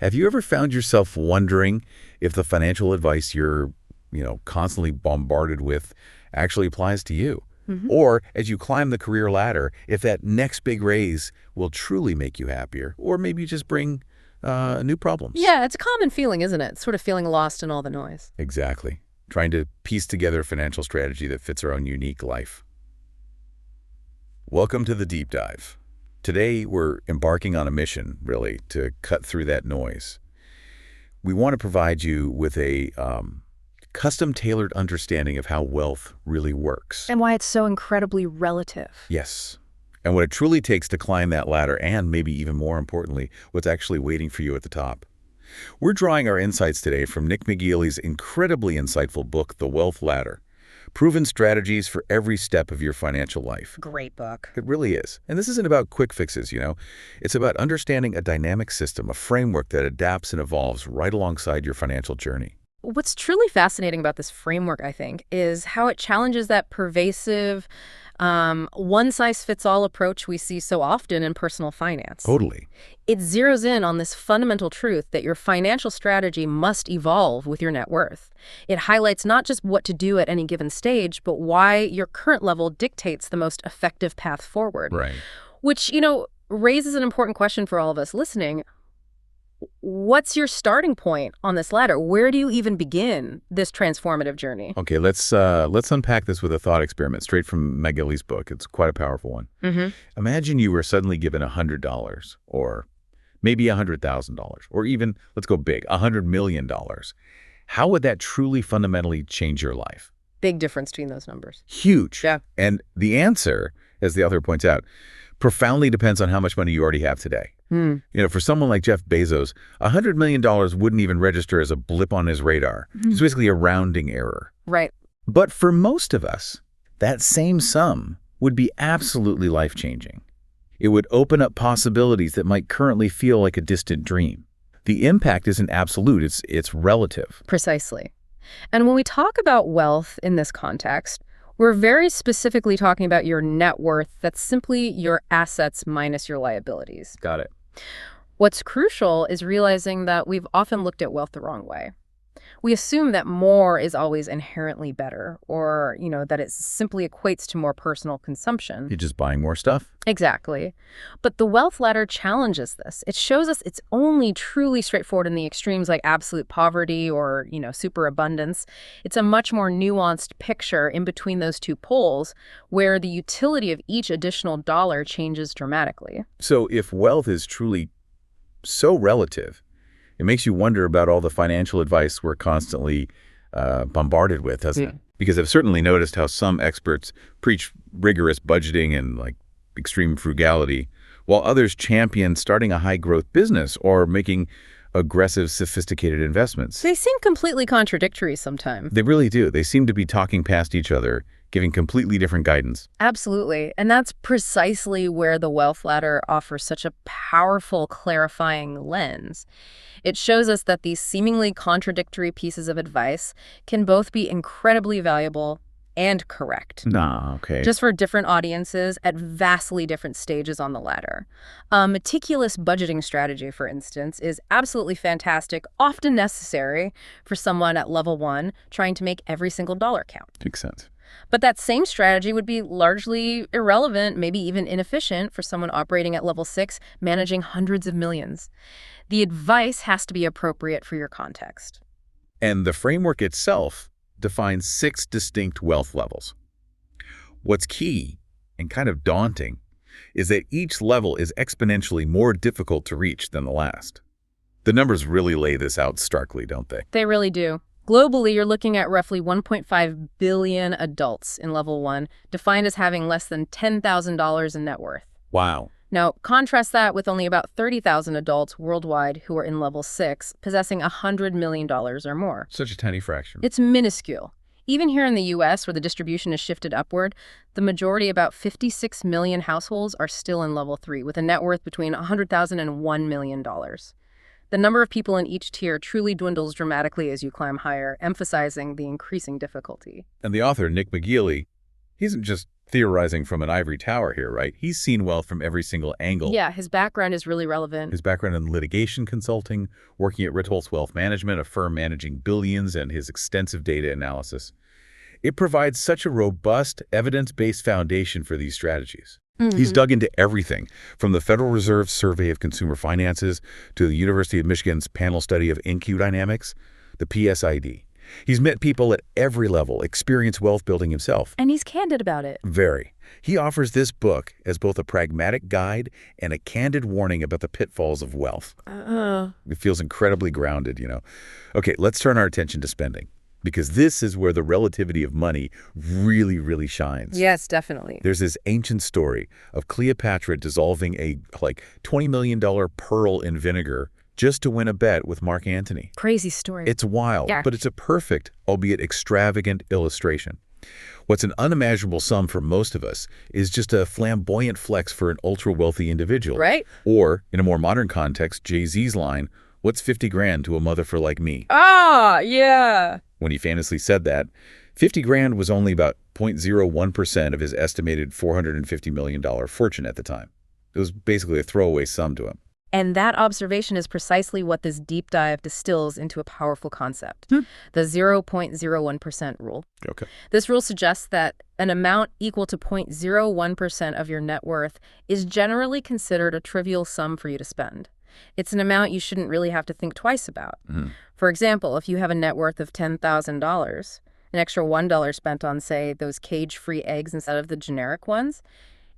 Have you ever found yourself wondering if the financial advice you're, constantly bombarded with actually applies to you? Or as you climb the career ladder, if that next big raise will truly make you happier, or maybe just bring new problems? Yeah, it's a common feeling, isn't it? Sort of feeling lost in all the noise. Exactly. Trying to piece together a financial strategy that fits our own unique life. Welcome to the Deep Dive. Today, we're embarking on a mission, really, to cut through that noise. We want to provide you with a custom-tailored understanding of how wealth really works. And why it's so incredibly relative. Yes. And what it truly takes to climb that ladder, and maybe even more importantly, what's actually waiting for you at the top. We're drawing our insights today from Nick McGeely's incredibly insightful book, The Wealth Ladder. Proven strategies for every step of your financial life. Great book. It really is. And this isn't about quick fixes, It's about understanding a dynamic system, a framework that adapts and evolves right alongside your financial journey. What's truly fascinating about this framework, I think, is how it challenges that pervasive, one-size-fits-all approach we see so often in personal finance. Totally. It zeroes in on this fundamental truth that your financial strategy must evolve with your net worth. It highlights not just what to do at any given stage, but why your current level dictates the most effective path forward. Right. Which, raises an important question for all of us listening. What's your starting point on this ladder? Where do you even begin this transformative journey? Okay, let's unpack this with a thought experiment straight from McGeely's book. It's quite a powerful one. Imagine you were suddenly given $100 or maybe $100,000 or even, let's go big, $100 million. How would that truly fundamentally change your life? Big difference between those numbers. Huge. Yeah. And the answer, as the author points out, profoundly depends on how much money you already have today. For someone like Jeff Bezos, $100 million wouldn't even register as a blip on his radar. It's basically a rounding error. Right. But for most of us, that same sum would be absolutely life-changing. It would open up possibilities that might currently feel like a distant dream. The impact isn't absolute, it's relative. Precisely. And when we talk about wealth in this context, we're very specifically talking about your net worth. That's simply your assets minus your liabilities. Got it. What's crucial is realizing that we've often looked at wealth the wrong way. We assume that more is always inherently better, or, that it simply equates to more personal consumption. You're just buying more stuff? Exactly. But the wealth ladder challenges this. It shows us it's only truly straightforward in the extremes like absolute poverty or, superabundance. It's a much more nuanced picture in between those two poles where the utility of each additional dollar changes dramatically. So if wealth is truly so relative, it makes you wonder about all the financial advice we're constantly bombarded with, doesn't it? Because I've certainly noticed how some experts preach rigorous budgeting and extreme frugality, while others champion starting a high-growth business or making aggressive, sophisticated investments. They seem completely contradictory sometimes. They really do. They seem to be talking past each other, giving completely different guidance. Absolutely. And that's precisely where the wealth ladder offers such a powerful, clarifying lens. It shows us that these seemingly contradictory pieces of advice can both be incredibly valuable and correct. Okay. Just for different audiences at vastly different stages on the ladder. A meticulous budgeting strategy, for instance, is absolutely fantastic, often necessary for someone at level 1 trying to make every single dollar count. Makes sense. But that same strategy would be largely irrelevant, maybe even inefficient for someone operating at level 6, managing hundreds of millions. The advice has to be appropriate for your context. And the framework itself defines 6 distinct wealth levels. What's key and kind of daunting is that each level is exponentially more difficult to reach than the last. The numbers really lay this out starkly, don't they? They really do. Globally, you're looking at roughly 1.5 billion adults in level 1, defined as having less than $10,000 in net worth. Wow. Now, contrast that with only about 30,000 adults worldwide who are in level 6, possessing $100 million or more. Such a tiny fraction. It's minuscule. Even here in the U.S., where the distribution has shifted upward, the majority, about 56 million households, are still in level 3, with a net worth between $100,000 and $1 million. The number of people in each tier truly dwindles dramatically as you climb higher, emphasizing the increasing difficulty. And the author, Nick McGeely, He isn't just theorizing from an ivory tower here, right? He's seen wealth from every single angle. Yeah, his background is really relevant. His background in litigation consulting, working at Ritholtz Wealth Management, a firm managing billions, and his extensive data analysis. It provides such a robust, evidence-based foundation for these strategies. He's dug into everything, from the Federal Reserve's Survey of Consumer Finances to the University of Michigan's panel study of NQ dynamics, the PSID. He's met people at every level, experienced wealth building himself. And he's candid about it. Very. He offers this book as both a pragmatic guide and a candid warning about the pitfalls of wealth. It feels incredibly grounded, you know. Okay, let's turn our attention to spending, because this is where the relativity of money really, really shines. Yes, definitely. There's this ancient story of Cleopatra dissolving a $20 million pearl in vinegar just to win a bet with Mark Antony. Crazy story. It's wild, Yeah. but it's a perfect, albeit extravagant, illustration. What's an unimaginable sum for most of us is just a flamboyant flex for an ultra-wealthy individual. Right? Or, in a more modern context, Jay-Z's line, "What's 50 grand to a mother for like me?" Ah, yeah. When he famously said that, 50 grand was only about 0.01% of his estimated $450 million fortune at the time. It was basically a throwaway sum to him. And that observation is precisely what this deep dive distills into a powerful concept, the 0.01% rule. Okay. This rule suggests that an amount equal to 0.01% of your net worth is generally considered a trivial sum for you to spend. It's an amount you shouldn't really have to think twice about. For example, if you have a net worth of $10,000, an extra $1 spent on, say, those cage-free eggs instead of the generic ones,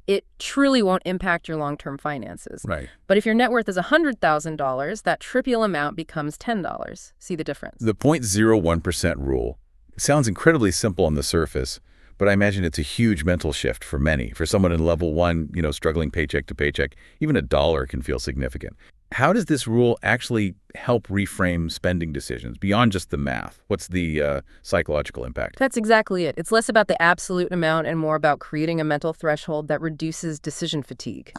it truly won't impact your long-term finances. Right. But if your net worth is $100,000, that trivial amount becomes $10. See the difference? The 0.01% rule sounds incredibly simple on the surface, but I imagine it's a huge mental shift for many. For someone in level one, struggling paycheck to paycheck, even $1 can feel significant. How does this rule actually help reframe spending decisions beyond just the math? What's the psychological impact? That's exactly it. It's less about the absolute amount and more about creating a mental threshold that reduces decision fatigue.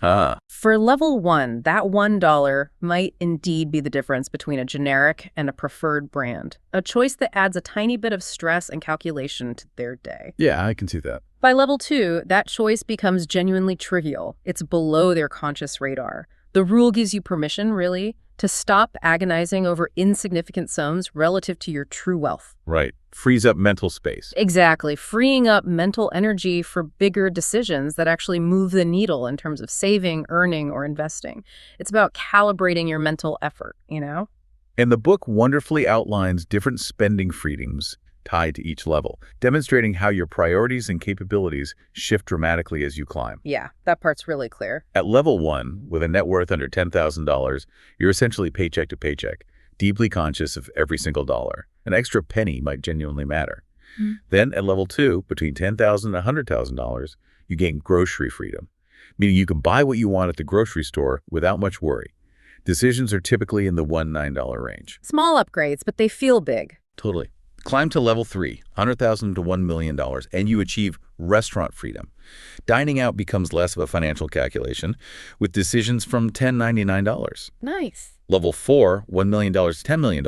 For level one, that $1 might indeed be the difference between a generic and a preferred brand, a choice that adds a tiny bit of stress and calculation to their day. Yeah, I can see that. By level two, that choice becomes genuinely trivial. It's below their conscious radar. The rule gives you permission, really, to stop agonizing over insignificant sums relative to your true wealth. Right. Frees up mental space. Exactly. Freeing up mental energy for bigger decisions that actually move the needle in terms of saving, earning, or investing. It's about calibrating your mental effort, And the book wonderfully outlines different spending freedoms tied to each level, demonstrating how your priorities and capabilities shift dramatically as you climb. Yeah, that part's really clear. At level one, with a net worth under $10,000, you're essentially paycheck to paycheck, deeply conscious of every single dollar. An extra penny might genuinely matter. Then at level two, between $10,000 and $100,000, you gain grocery freedom, meaning you can buy what you want at the grocery store without much worry. Decisions are typically in the $1-9 range. Small upgrades, but they feel big. Totally. Climb to level 3, $100,000 to $1 million, and you achieve restaurant freedom. Dining out becomes less of a financial calculation, with decisions from $10.99. Nice. Level 4, $1 million to $10 million,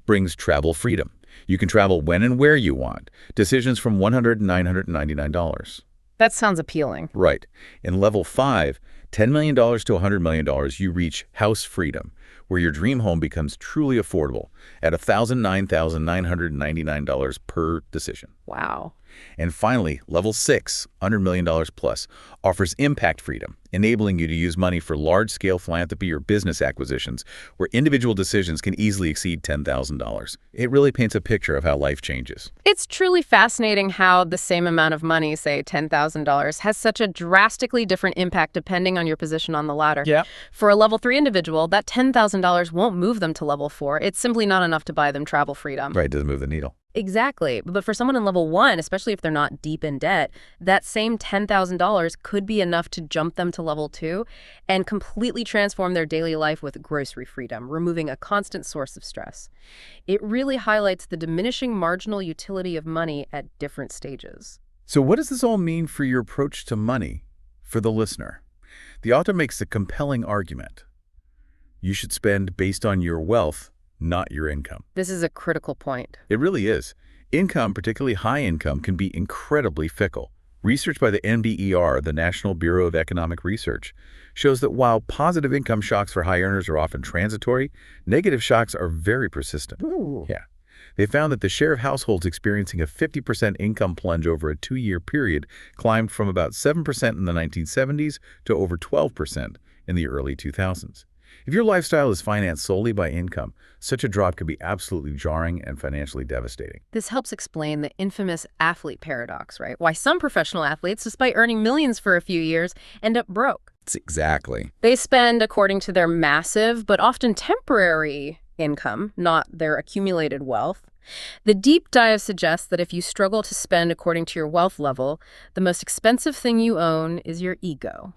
brings travel freedom. You can travel when and where you want. Decisions from $100 to $999. That sounds appealing. Right. In level 5, $10 million to $100 million, you reach house freedom, where your dream home becomes truly affordable at $999 per decision. Wow. And finally, level 6, $100 million plus, offers impact freedom, enabling you to use money for large-scale philanthropy or business acquisitions, where individual decisions can easily exceed $10,000. It really paints a picture of how life changes. It's truly fascinating how the same amount of money, say $10,000, has such a drastically different impact depending on your position on the ladder. Yeah. For a level 3 individual, that $10,000 won't move them to level 4. It's simply not enough to buy them travel freedom. Right, doesn't move the needle. Exactly. But for someone in level 1, especially if they're not deep in debt, that same $10,000 could be enough to jump them to level 2 and completely transform their daily life with grocery freedom, removing a constant source of stress. It really highlights the diminishing marginal utility of money at different stages. So what does this all mean for your approach to money for the listener? The author makes a compelling argument. You should spend based on your wealth, not your income. This is a critical point. It really is. Income, particularly high income, can be incredibly fickle. Research by the NBER, the National Bureau of Economic Research, shows that while positive income shocks for high earners are often transitory, negative shocks are very persistent. Ooh. Yeah. They found that the share of households experiencing a 50% income plunge over a 2-year period climbed from about 7% in the 1970s to over 12% in the early 2000s. If your lifestyle is financed solely by income, such a drop could be absolutely jarring and financially devastating. This helps explain the infamous athlete paradox, right? Why some professional athletes, despite earning millions for a few years, end up broke. Exactly. They spend according to their massive, but often temporary income, not their accumulated wealth. The deep dive suggests that if you struggle to spend according to your wealth level, the most expensive thing you own is your ego.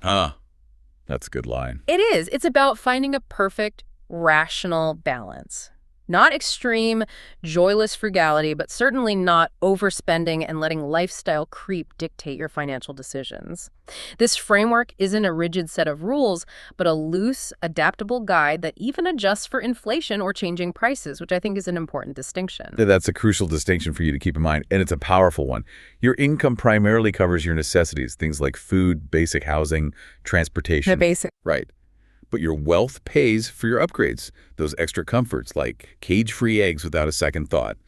That's a good line. It is. It's about finding a perfect, rational balance. Not extreme, joyless frugality, but certainly not overspending and letting lifestyle creep dictate your financial decisions. This framework isn't a rigid set of rules, but a loose, adaptable guide that even adjusts for inflation or changing prices, which I think is an important distinction. That's a crucial distinction for you to keep in mind, and it's a powerful one. Your income primarily covers your necessities, things like food, basic housing, transportation. The basic. Right. But your wealth pays for your upgrades, those extra comforts like cage-free eggs without a second thought,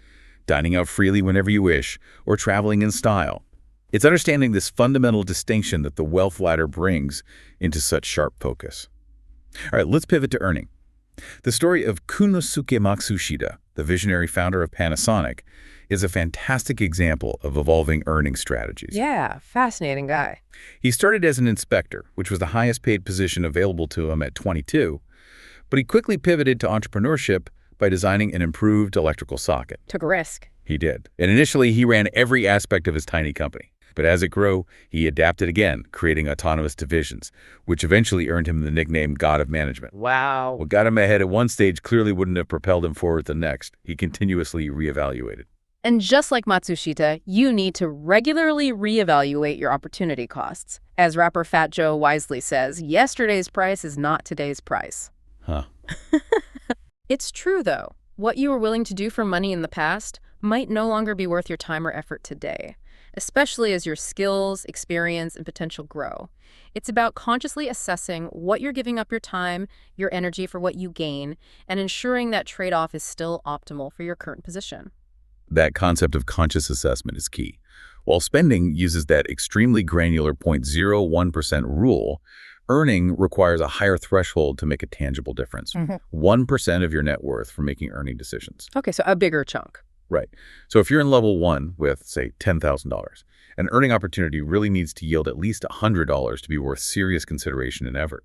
dining out freely whenever you wish, or traveling in style. It's understanding this fundamental distinction that the wealth ladder brings into such sharp focus. All right, let's pivot to earning. The story of Kunosuke Matsushita, the visionary founder of Panasonic, is a fantastic example of evolving earning strategies. Yeah, fascinating guy. He started as an inspector, which was the highest paid position available to him at 22, but he quickly pivoted to entrepreneurship by designing an improved electrical socket. Took a risk. He did. And initially, he ran every aspect of his tiny company. But as it grew, he adapted again, creating autonomous divisions, which eventually earned him the nickname God of Management. Wow. What got him ahead at one stage clearly wouldn't have propelled him forward the next. He continuously reevaluated. And just like Matsushita, you need to regularly reevaluate your opportunity costs. As rapper Fat Joe wisely says, yesterday's price is not today's price. Huh. It's true, though. What you were willing to do for money in the past might no longer be worth your time or effort today, especially as your skills, experience, and potential grow. It's about consciously assessing what you're giving up your time, your energy for what you gain, and ensuring that trade-off is still optimal for your current position. That concept of conscious assessment is key. While spending uses that extremely granular 0.01% rule, earning requires a higher threshold to make a tangible difference. 1% of your net worth for making earning decisions. Okay, so a bigger chunk. Right. So if you're in level 1 with, say, $10,000, an earning opportunity really needs to yield at least $100 to be worth serious consideration and effort.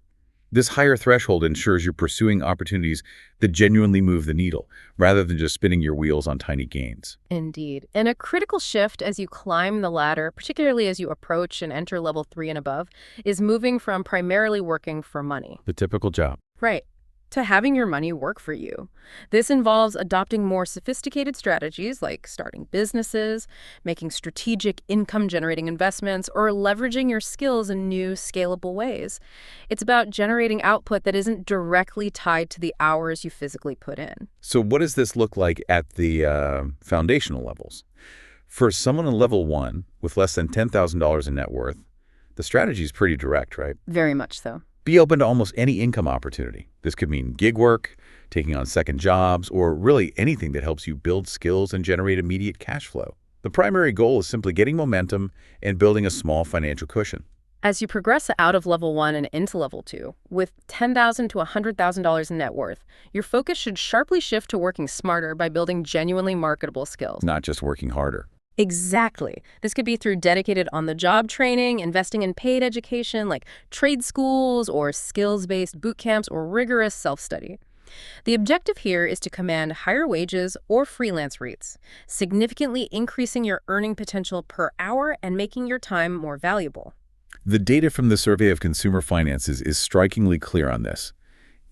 This higher threshold ensures you're pursuing opportunities that genuinely move the needle, rather than just spinning your wheels on tiny gains. Indeed. And a critical shift as you climb the ladder, particularly as you approach and enter level 3 and above, is moving from primarily working for money. The typical job. Right. To having your money work for you. This involves adopting more sophisticated strategies like starting businesses, making strategic income-generating investments, or leveraging your skills in new, scalable ways. It's about generating output that isn't directly tied to the hours you physically put in. So what does this look like at the foundational levels? For someone in level 1 with less than $10,000 in net worth, the strategy is pretty direct, right? Very much so. Be open to almost any income opportunity. This could mean gig work, taking on second jobs, or really anything that helps you build skills and generate immediate cash flow. The primary goal is simply getting momentum and building a small financial cushion. As you progress out of level 1 and into level 2, with $10,000 to $100,000 in net worth, your focus should sharply shift to working smarter by building genuinely marketable skills. Not just working harder. Exactly. This could be through dedicated on-the-job training, investing in paid education like trade schools or skills-based boot camps or rigorous self-study. The objective here is to command higher wages or freelance rates, significantly increasing your earning potential per hour and making your time more valuable. The data from the Survey of Consumer Finances is strikingly clear on this.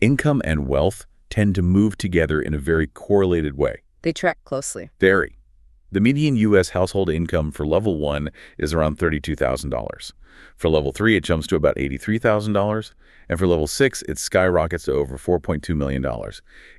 Income and wealth tend to move together in a very correlated way. They track closely. Very. The median U.S. household income for level 1 is around $32,000. For level 3, it jumps to about $83,000. And for level 6, it skyrockets to over $4.2 million.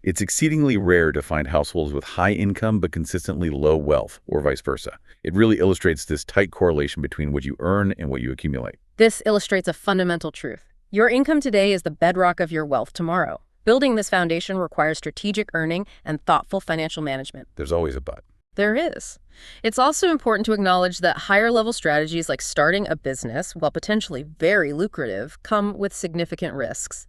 It's exceedingly rare to find households with high income but consistently low wealth, or vice versa. It really illustrates this tight correlation between what you earn and what you accumulate. This illustrates a fundamental truth. Your income today is the bedrock of your wealth tomorrow. Building this foundation requires strategic earning and thoughtful financial management. There's always a but. There is. It's also important to acknowledge that higher-level strategies like starting a business, while potentially very lucrative, come with significant risks.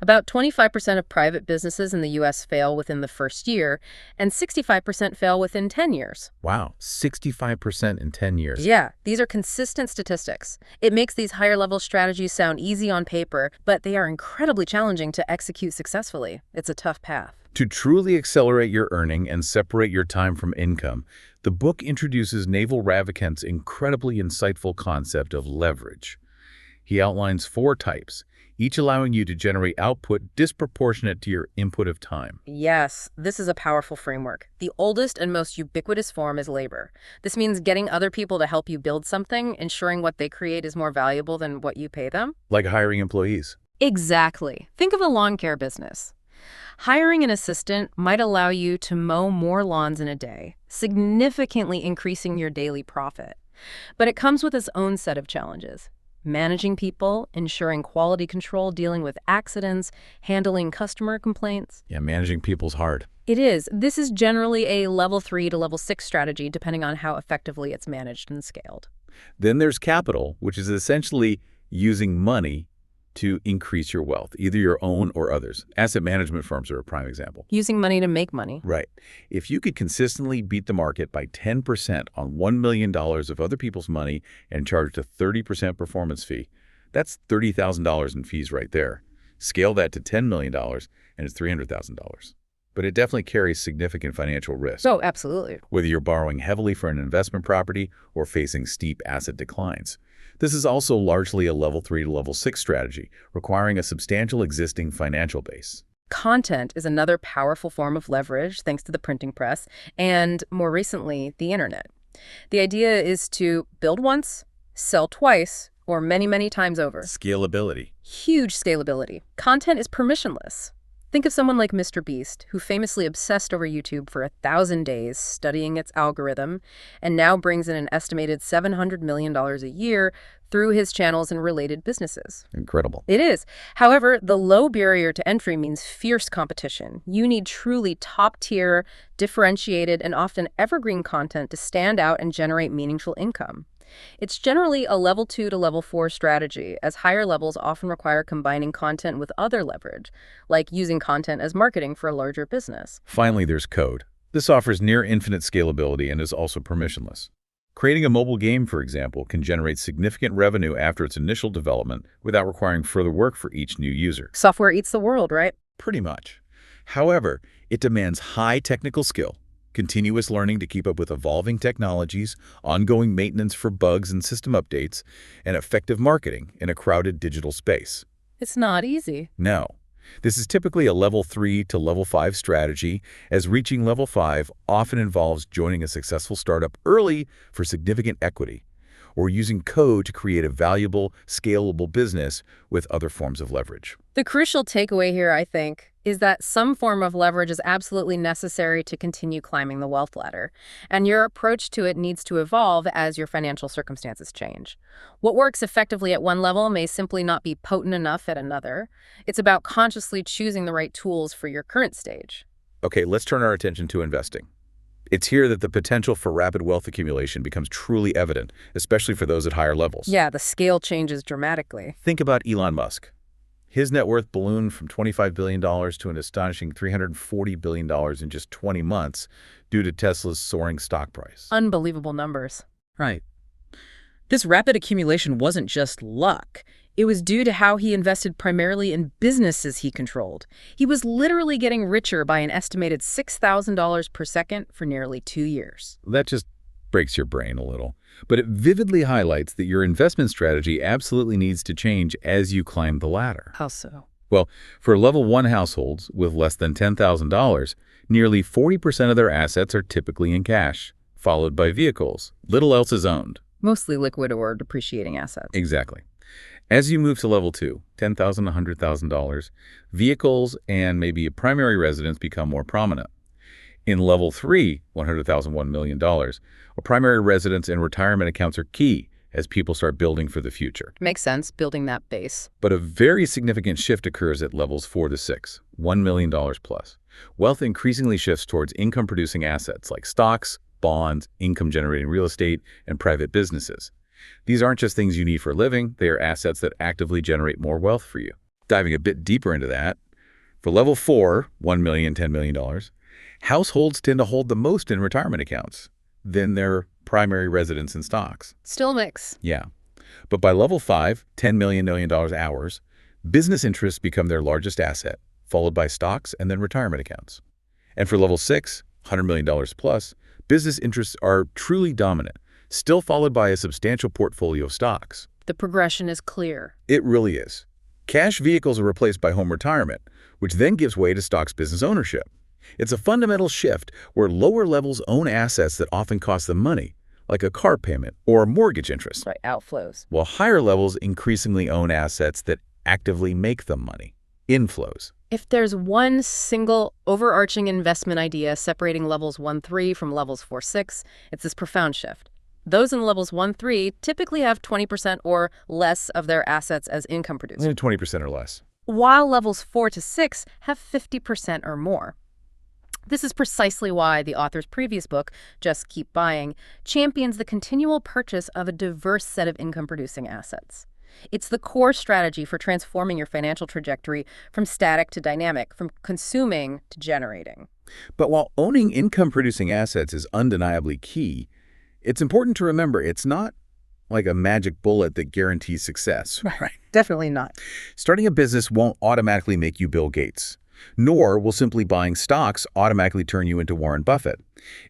About 25% of private businesses in the U.S. fail within the first year, and 65% fail within 10 years. Wow, 65% in 10 years. Yeah, these are consistent statistics. It makes these higher-level strategies sound easy on paper, but they are incredibly challenging to execute successfully. It's a tough path. To truly accelerate your earning and separate your time from income, the book introduces Naval Ravikant's incredibly insightful concept of leverage. He outlines 4 types, each allowing you to generate output disproportionate to your input of time. Yes, this is a powerful framework. The oldest and most ubiquitous form is labor. This means getting other people to help you build something, ensuring what they create is more valuable than what you pay them. Like hiring employees. Exactly. Think of a lawn care business. Hiring an assistant might allow you to mow more lawns in a day, significantly increasing your daily profit. But it comes with its own set of challenges. Managing people, ensuring quality control, dealing with accidents, handling customer complaints. Yeah, managing people's hard. It is. This is generally a level 3 to level 6 strategy, depending on how effectively it's managed and scaled. Then there's capital, which is essentially using money to increase your wealth, either your own or others. Asset management firms are a prime example. Using money to make money. Right. If you could consistently beat the market by 10% on $1 million of other people's money and charge a 30% performance fee, that's $30,000 in fees right there. Scale that to $10 million and it's $300,000. But it definitely carries significant financial risk. Oh, absolutely. Whether you're borrowing heavily for an investment property or facing steep asset declines. This is also largely a level 3 to level 6 strategy, requiring a substantial existing financial base. Content is another powerful form of leverage thanks to the printing press and, more recently, the internet. The idea is to build once, sell twice, or many, many times over. Scalability. Huge scalability. Content is permissionless. Think of someone like Mr. Beast, who famously obsessed over YouTube for 1,000 days studying its algorithm and now brings in an estimated $700 million a year through his channels and related businesses. Incredible. It is. However, the low barrier to entry means fierce competition. You need truly top-tier, differentiated, and often evergreen content to stand out and generate meaningful income. It's generally a level 2 to level 4 strategy, as higher levels often require combining content with other leverage, like using content as marketing for a larger business. Finally, there's code. This offers near infinite scalability and is also permissionless. Creating a mobile game, for example, can generate significant revenue after its initial development without requiring further work for each new user. Software eats the world, right? Pretty much. However, it demands high technical skill, continuous learning to keep up with evolving technologies, ongoing maintenance for bugs and system updates, and effective marketing in a crowded digital space. It's not easy. No. This is typically a level 3 to level 5 strategy, as reaching level 5 often involves joining a successful startup early for significant equity, or using code to create a valuable, scalable business with other forms of leverage. The crucial takeaway here, I think, is that some form of leverage is absolutely necessary to continue climbing the wealth ladder, and your approach to it needs to evolve as your financial circumstances change. What works effectively at one level may simply not be potent enough at another. It's about consciously choosing the right tools for your current stage. Okay, let's turn our attention to investing. It's here that the potential for rapid wealth accumulation becomes truly evident, especially for those at higher levels. Yeah, the scale changes dramatically. Think about Elon Musk. His net worth ballooned from $25 billion to an astonishing $340 billion in just 20 months due to Tesla's soaring stock price. Unbelievable numbers. Right. This rapid accumulation wasn't just luck. It was due to how he invested primarily in businesses he controlled. He was literally getting richer by an estimated $6,000 per second for nearly 2 years. That just breaks your brain a little. But it vividly highlights that your investment strategy absolutely needs to change as you climb the ladder. How so? Well, for level 1 households with less than $10,000, nearly 40% of their assets are typically in cash. followed by vehicles. Little else is owned. Mostly liquid or depreciating assets. Exactly. As you move to level 2, $10,000 to $100,000, vehicles and maybe a primary residence become more prominent. In level 3, $100,000, $1 million, a primary residence and retirement accounts are key as people start building for the future. Makes sense, building that base. But a very significant shift occurs at levels 4 to 6, $1 million plus. Wealth increasingly shifts towards income-producing assets like stocks, bonds, income-generating real estate, and private businesses. These aren't just things you need for a living, they are assets that actively generate more wealth for you. Diving a bit deeper into that, for level 4, $1 million, $10 million, households tend to hold the most in retirement accounts, then their primary residence and stocks. Still a mix. Yeah. But by level 5, $10 million hours, business interests become their largest asset, followed by stocks and then retirement accounts. And for level 6, $100 million plus, business interests are truly dominant, still followed by a substantial portfolio of stocks. The progression is clear. It really is. Cash vehicles are replaced by home retirement, which then gives way to stocks business ownership. It's a fundamental shift where lower levels own assets that often cost them money, like a car payment or mortgage interest, Right, outflows. while higher levels increasingly own assets that actively make them money, inflows. If there's one single overarching investment idea separating levels 1-3 from levels 4-6, it's this profound shift. Those in levels 1-3 typically have 20% or less of their assets as income producers, 20% or less. while levels 4 to 6 have 50% or more. This is precisely why the author's previous book, Just Keep Buying, champions the continual purchase of a diverse set of income-producing assets. It's the core strategy for transforming your financial trajectory from static to dynamic, from consuming to generating. But while owning income-producing assets is undeniably key, it's important to remember it's not like a magic bullet that guarantees success. Right. Definitely not. Starting a business won't automatically make you Bill Gates, nor will simply buying stocks automatically turn you into Warren Buffett.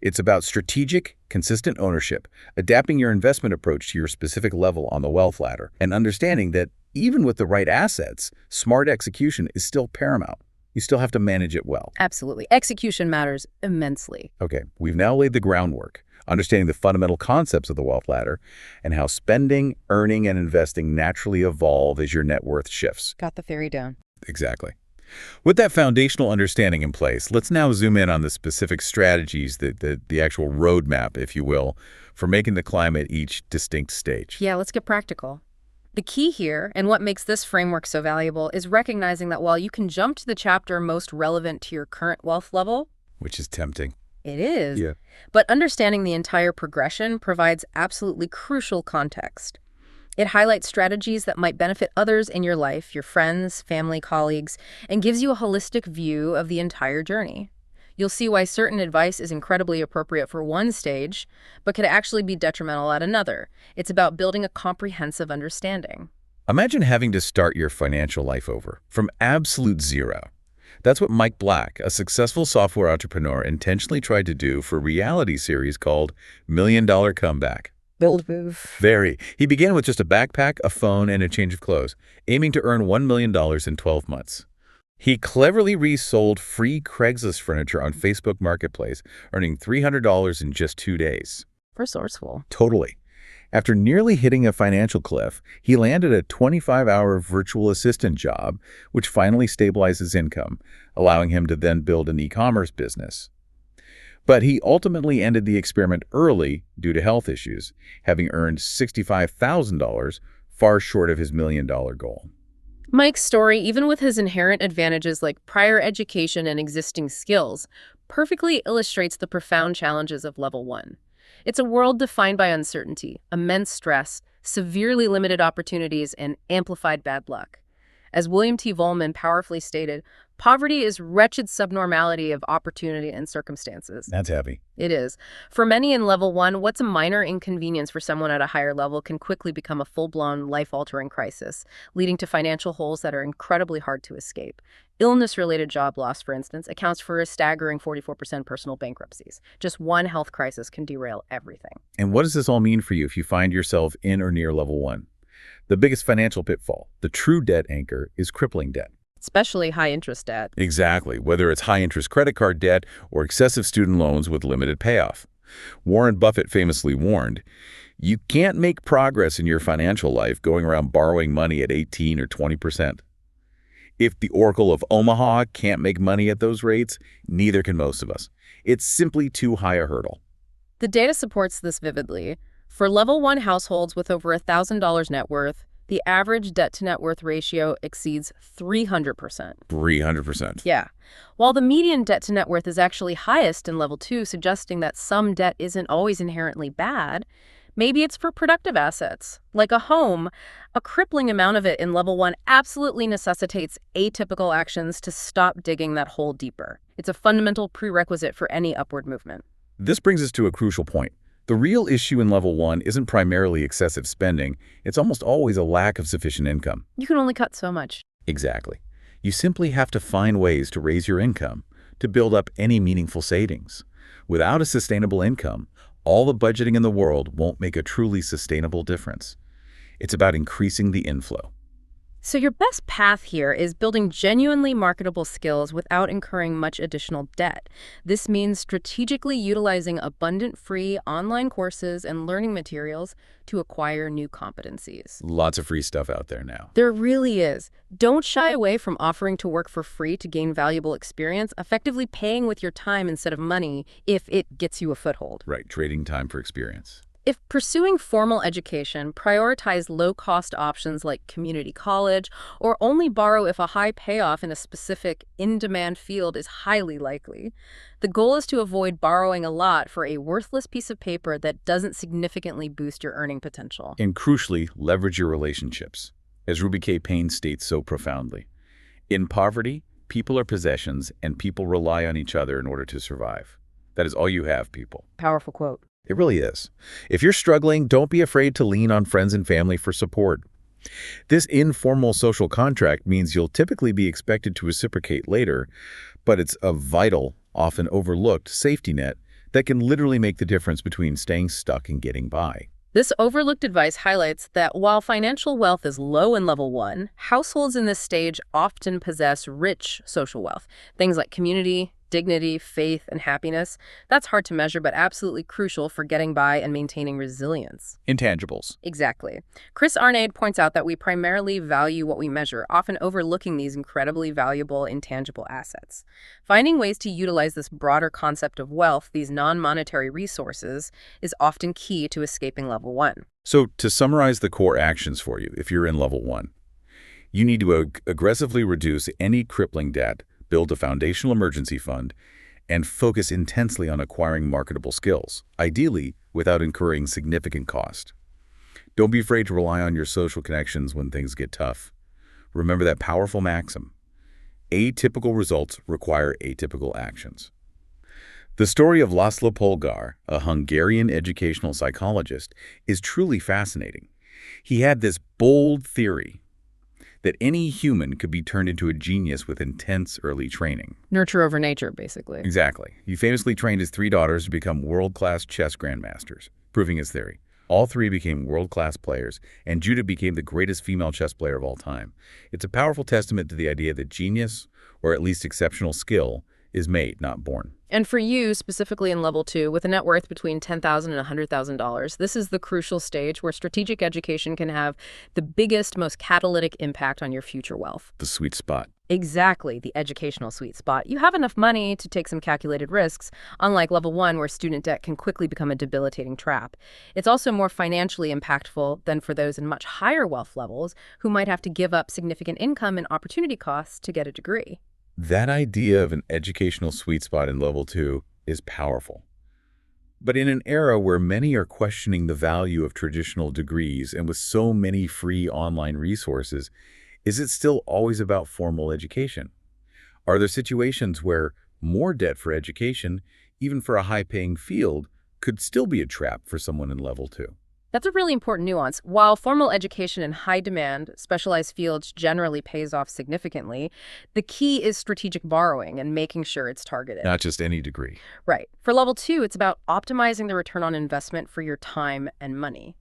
It's about strategic, consistent ownership, adapting your investment approach to your specific level on the wealth ladder, and understanding that even with the right assets, smart execution is still paramount. You still have to manage it well. Absolutely. Execution matters immensely. Okay, we've now laid the groundwork, understanding the fundamental concepts of the wealth ladder and how spending, earning, and investing naturally evolve as your net worth shifts. Got the theory down. Exactly. With that foundational understanding in place, let's now zoom in on the specific strategies, the actual roadmap, if you will, for making the climb at each distinct stage. Yeah, let's get practical. The key here, and what makes this framework so valuable, is recognizing that while you can jump to the chapter most relevant to your current wealth level, Which is tempting. it is, Yeah. but understanding the entire progression provides absolutely crucial context. It highlights strategies that might benefit others in your life, your friends, family, colleagues, and gives you a holistic view of the entire journey. You'll see why certain advice is incredibly appropriate for one stage, but could actually be detrimental at another. It's about building a comprehensive understanding. Imagine having to start your financial life over, from absolute zero. That's what Mike Black, a successful software entrepreneur, intentionally tried to do for a reality series called $1 Million Comeback. Build move. He began with just a backpack, a phone, and a change of clothes, aiming to earn $1 million in 12 months. He cleverly resold free Craigslist furniture on Facebook Marketplace, earning $300 in just 2 days. Resourceful. Totally. After nearly hitting a financial cliff, he landed a 25-hour virtual assistant job, which finally stabilized his income, allowing him to then build an e-commerce business. But he ultimately ended the experiment early due to health issues, having earned $65,000, far short of his $1 million goal. Mike's story, even with his inherent advantages like prior education and existing skills, perfectly illustrates the profound challenges of level 1. It's a world defined by uncertainty, immense stress, severely limited opportunities, and amplified bad luck. As William T. Vollmann powerfully stated, poverty is wretched subnormality of opportunity and circumstances. That's heavy. It is. For many in level 1, what's a minor inconvenience for someone at a higher level can quickly become a full-blown, life-altering crisis, leading to financial holes that are incredibly hard to escape. Illness-related job loss, for instance, accounts for a staggering 44% personal bankruptcies. Just one health crisis can derail everything. And what does this all mean for you if you find yourself in or near level 1? The biggest financial pitfall, the true debt anchor, is crippling debt. Especially high-interest debt. Exactly, whether it's high-interest credit card debt or excessive student loans with limited payoff. Warren Buffett famously warned, you can't make progress in your financial life going around borrowing money at 18 or 20%. If the Oracle of Omaha can't make money at those rates, neither can most of us. It's simply too high a hurdle. The data supports this vividly. For level 1 households with over $1,000 net worth, the average debt-to-net worth ratio exceeds 300%. 300%. Yeah. While the median debt-to-net worth is actually highest in level 2, suggesting that some debt isn't always inherently bad, maybe it's for productive assets, like a home. A crippling amount of it in level 1 absolutely necessitates atypical actions to stop digging that hole deeper. It's a fundamental prerequisite for any upward movement. This brings us to a crucial point. The real issue in level 1 isn't primarily excessive spending. It's almost always a lack of sufficient income. You can only cut so much. Exactly. You simply have to find ways to raise your income, to build up any meaningful savings. Without a sustainable income, all the budgeting in the world won't make a truly sustainable difference. It's about increasing the inflow. So your best path here is building genuinely marketable skills without incurring much additional debt. This means strategically utilizing abundant free online courses and learning materials to acquire new competencies. Lots of free stuff out there now. There really is. Don't shy away from offering to work for free to gain valuable experience, effectively paying with your time instead of money if it gets you a foothold. Right, trading time for experience. If pursuing formal education, prioritize low-cost options like community college, or only borrow if a high payoff in a specific in-demand field is highly likely. The goal is to avoid borrowing a lot for a worthless piece of paper that doesn't significantly boost your earning potential. And crucially, leverage your relationships. As Ruby K. Payne states so profoundly, in poverty, people are possessions, and people rely on each other in order to survive. That is all you have, people. Powerful quote. It really is. If you're struggling, don't be afraid to lean on friends and family for support. This informal social contract means you'll typically be expected to reciprocate later, but it's a vital, often overlooked safety net that can literally make the difference between staying stuck and getting by. This overlooked advice highlights that while financial wealth is low in level 1, households in this stage often possess rich social wealth. Things like community, dignity, faith, and happiness. That's hard to measure, but absolutely crucial for getting by and maintaining resilience. Intangibles. Exactly. Chris Arnade points out that we primarily value what we measure, often overlooking these incredibly valuable intangible assets. Finding ways to utilize this broader concept of wealth, these non-monetary resources, is often key to escaping level 1. So to summarize the core actions for you, if you're in level 1, you need to aggressively reduce any crippling debt, build a foundational emergency fund, and focus intensely on acquiring marketable skills, ideally without incurring significant cost. Don't be afraid to rely on your social connections when things get tough. Remember that powerful maxim: atypical results require atypical actions. The story of Laszlo Polgar, a Hungarian educational psychologist, is truly fascinating. He had this bold theory that any human could be turned into a genius with intense early training. Nurture over nature, basically. Exactly. He famously trained his 3 daughters to become world-class chess grandmasters, proving his theory. All 3 became world-class players, and Judah became the greatest female chess player of all time. It's a powerful testament to the idea that genius, or at least exceptional skill, is made, not born. And for you, specifically in level 2, with a net worth between $10,000 and $100,000, this is the crucial stage where strategic education can have the biggest, most catalytic impact on your future wealth. The sweet spot. Exactly, the educational sweet spot. You have enough money to take some calculated risks, unlike level 1, where student debt can quickly become a debilitating trap. It's also more financially impactful than for those in much higher wealth levels who might have to give up significant income and opportunity costs to get a degree. That idea of an educational sweet spot in level 2 is powerful. But in an era where many are questioning the value of traditional degrees and with so many free online resources, is it still always about formal education? Are there situations where more debt for education, even for a high-paying field, could still be a trap for someone in level 2? That's a really important nuance. While formal education in high-demand, specialized fields generally pays off significantly, the key is strategic borrowing and making sure it's targeted. Not just any degree. Right. For level 2, it's about optimizing the return on investment for your time and money.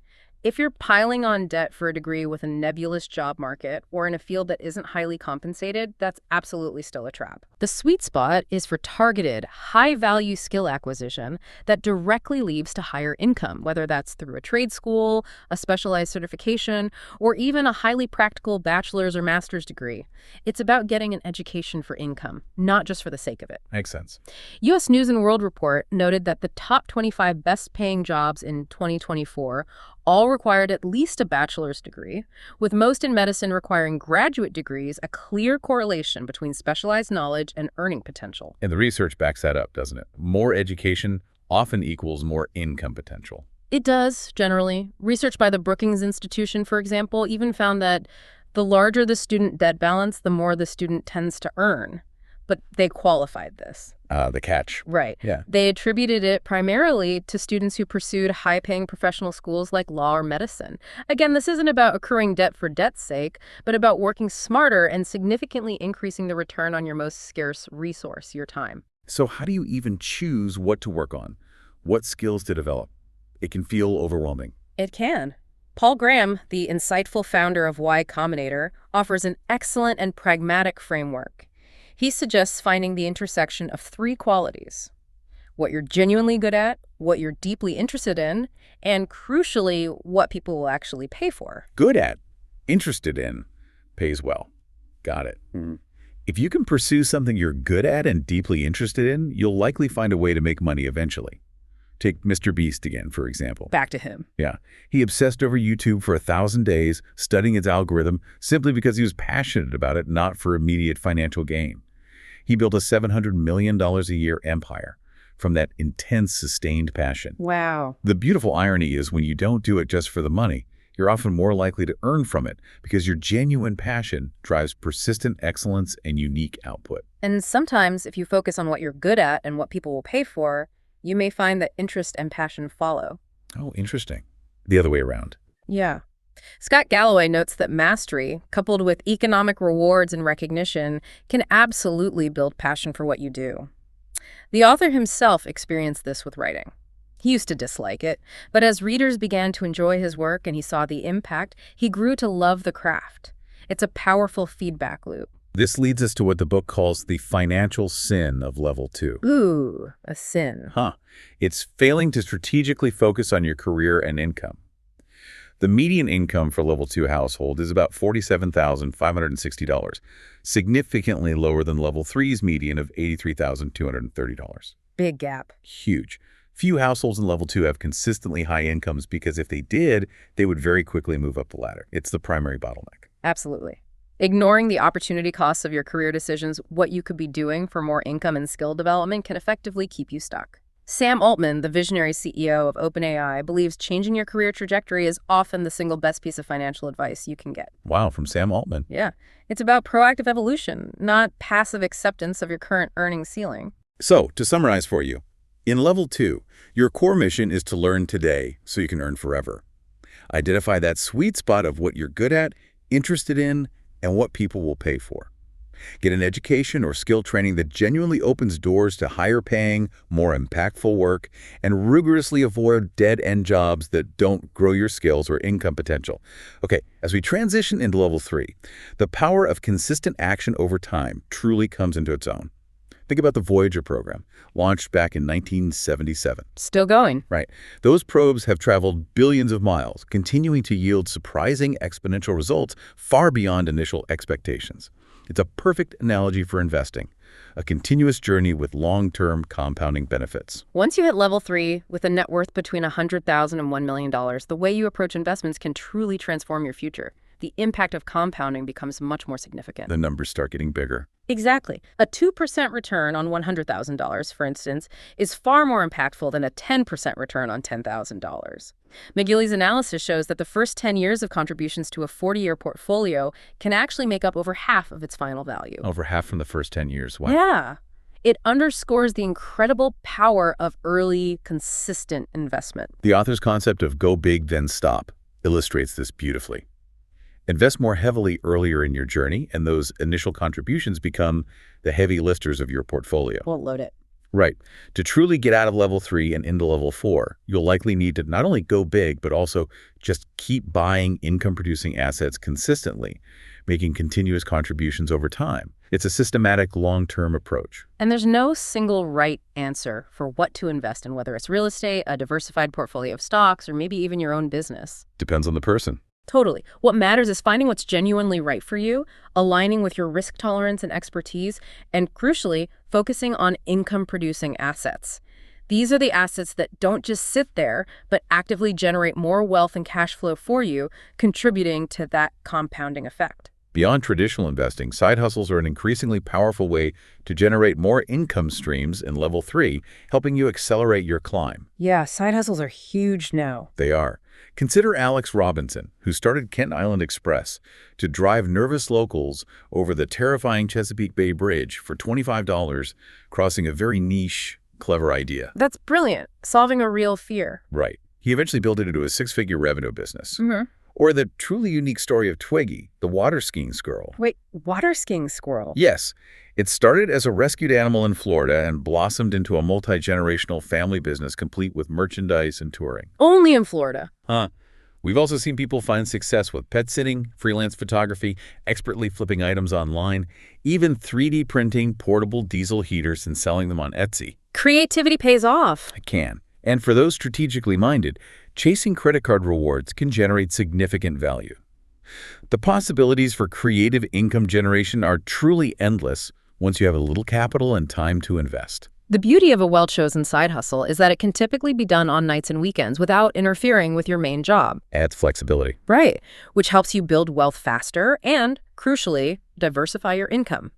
If you're piling on debt for a degree with a nebulous job market or in a field that isn't highly compensated, that's absolutely still a trap. The sweet spot is for targeted, high-value skill acquisition that directly leads to higher income, whether that's through a trade school, a specialized certification, or even a highly practical bachelor's or master's degree. It's about getting an education for income, not just for the sake of it. Makes sense. U.S. News & World Report noted that the top 25 best-paying jobs in 2024 all required at least a bachelor's degree, with most in medicine requiring graduate degrees, a clear correlation between specialized knowledge and earning potential. And the research backs that up, doesn't it? More education often equals more income potential. It does, generally. Research by the Brookings Institution, for example, even found that the larger the student debt balance, the more the student tends to earn. But they qualified this. The catch. Right. Yeah. They attributed it primarily to students who pursued high-paying professional schools like law or medicine. Again, this isn't about accruing debt for debt's sake, but about working smarter and significantly increasing the return on your most scarce resource, your time. So how do you even choose what to work on? What skills to develop? It can feel overwhelming. It can. Paul Graham, the insightful founder of Y Combinator, offers an excellent and pragmatic framework. He suggests finding the intersection of three qualities: what you're genuinely good at, what you're deeply interested in, and crucially, what people will actually pay for. Good at, interested in, pays well. Got it. If you can pursue something you're good at and deeply interested in, you'll likely find a way to make money eventually. Take Mr. Beast again, for example. Back to him. Yeah. He obsessed over YouTube for 1,000 days, studying its algorithm simply because he was passionate about it, not for immediate financial gain. He built a $700 million a year empire from that intense, sustained passion. Wow. The beautiful irony is when you don't do it just for the money, you're often more likely to earn from it because your genuine passion drives persistent excellence and unique output. And sometimes, if you focus on what you're good at and what people will pay for, you may find that interest and passion follow. Oh, interesting. The other way around. Yeah. Scott Galloway notes that mastery, coupled with economic rewards and recognition, can absolutely build passion for what you do. The author himself experienced this with writing. He used to dislike it, but as readers began to enjoy his work and he saw the impact, he grew to love the craft. It's a powerful feedback loop. This leads us to what the book calls the financial sin of level 2. Ooh, a sin. It's failing to strategically focus on your career and income. The median income for level 2 household is about $47,560, significantly lower than level 3's median of $83,230. Big gap. Huge. Few households in level 2 have consistently high incomes because if they did, they would very quickly move up the ladder. It's the primary bottleneck. Absolutely. Ignoring the opportunity costs of your career decisions, what you could be doing for more income and skill development can effectively keep you stuck. Sam Altman, the visionary CEO of OpenAI, believes changing your career trajectory is often the single best piece of financial advice you can get. Wow, from Sam Altman. Yeah. It's about proactive evolution, not passive acceptance of your current earning ceiling. So, to summarize for you, in level 2, your core mission is to learn today so you can earn forever. Identify that sweet spot of what you're good at, interested in, and what people will pay for. Get an education or skill training that genuinely opens doors to higher paying, more impactful work, and rigorously avoid dead-end jobs that don't grow your skills or income potential. Okay, as we transition into level 3, the power of consistent action over time truly comes into its own. Think about the Voyager program, launched back in 1977. Still going. Right. Those probes have traveled billions of miles, continuing to yield surprising exponential results far beyond initial expectations. It's a perfect analogy for investing, a continuous journey with long-term compounding benefits. Once you hit level 3, with a net worth between $100,000 and $1 million, the way you approach investments can truly transform your future. The impact of compounding becomes much more significant. The numbers start getting bigger. Exactly. A 2% return on $100,000, for instance, is far more impactful than a 10% return on $10,000. McGillie's analysis shows that the first 10 years of contributions to a 40-year portfolio can actually make up over half of its final value. Over half from the first 10 years. Wow. Yeah. It underscores the incredible power of early, consistent investment. The author's concept of go big, then stop illustrates this beautifully. Invest more heavily earlier in your journey, and those initial contributions become the heavy lifters of your portfolio. Won't load it. Right. To truly get out of level 3 and into level 4, you'll likely need to not only go big, but also just keep buying income-producing assets consistently, making continuous contributions over time. It's a systematic, long-term approach. And there's no single right answer for what to invest in, whether it's real estate, a diversified portfolio of stocks, or maybe even your own business. Depends on the person. Totally. What matters is finding what's genuinely right for you, aligning with your risk tolerance and expertise, and crucially, focusing on income-producing assets. These are the assets that don't just sit there, but actively generate more wealth and cash flow for you, contributing to that compounding effect. Beyond traditional investing, side hustles are an increasingly powerful way to generate more income streams in level 3, helping you accelerate your climb. Yeah, side hustles are huge now. They are. Consider Alex Robinson, who started Kent Island Express to drive nervous locals over the terrifying Chesapeake Bay Bridge for $25, crossing a very niche, clever idea. That's brilliant. Solving a real fear. Right. He eventually built it into a 6-figure revenue business. Mm-hmm. Or the truly unique story of Twiggy, the water skiing squirrel. Wait, water skiing squirrel? Yes. It started as a rescued animal in Florida and blossomed into a multi-generational family business complete with merchandise and touring. Only in Florida. Huh. We've also seen people find success with pet sitting, freelance photography, expertly flipping items online, even 3D printing portable diesel heaters and selling them on Etsy. Creativity pays off. It can. And for those strategically minded, chasing credit card rewards can generate significant value. The possibilities for creative income generation are truly endless once you have a little capital and time to invest. The beauty of a well-chosen side hustle is that it can typically be done on nights and weekends without interfering with your main job. Adds flexibility. Right, which helps you build wealth faster and, crucially, diversify your income.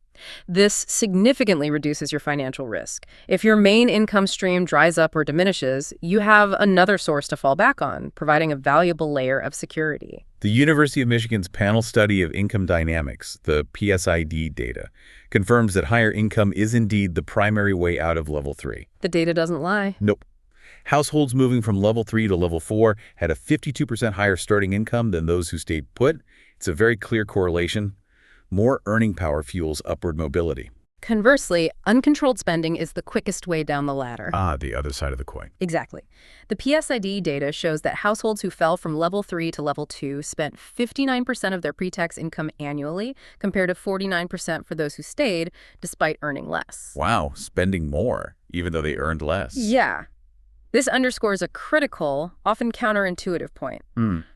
This significantly reduces your financial risk. If your main income stream dries up or diminishes, you have another source to fall back on, providing a valuable layer of security. The University of Michigan's panel study of income dynamics, the PSID data, confirms that higher income is indeed the primary way out of level 3. The data doesn't lie. Nope. Households moving from level 3 to level 4 had a 52% higher starting income than those who stayed put. It's a very clear correlation. More earning power fuels upward mobility. Conversely, uncontrolled spending is the quickest way down the ladder. The other side of the coin. Exactly. The PSID data shows that households who fell from level 3 to level 2 spent 59% of their pre-tax income annually, compared to 49% for those who stayed, despite earning less. Wow, spending more, even though they earned less. Yeah. This underscores a critical, often counterintuitive point.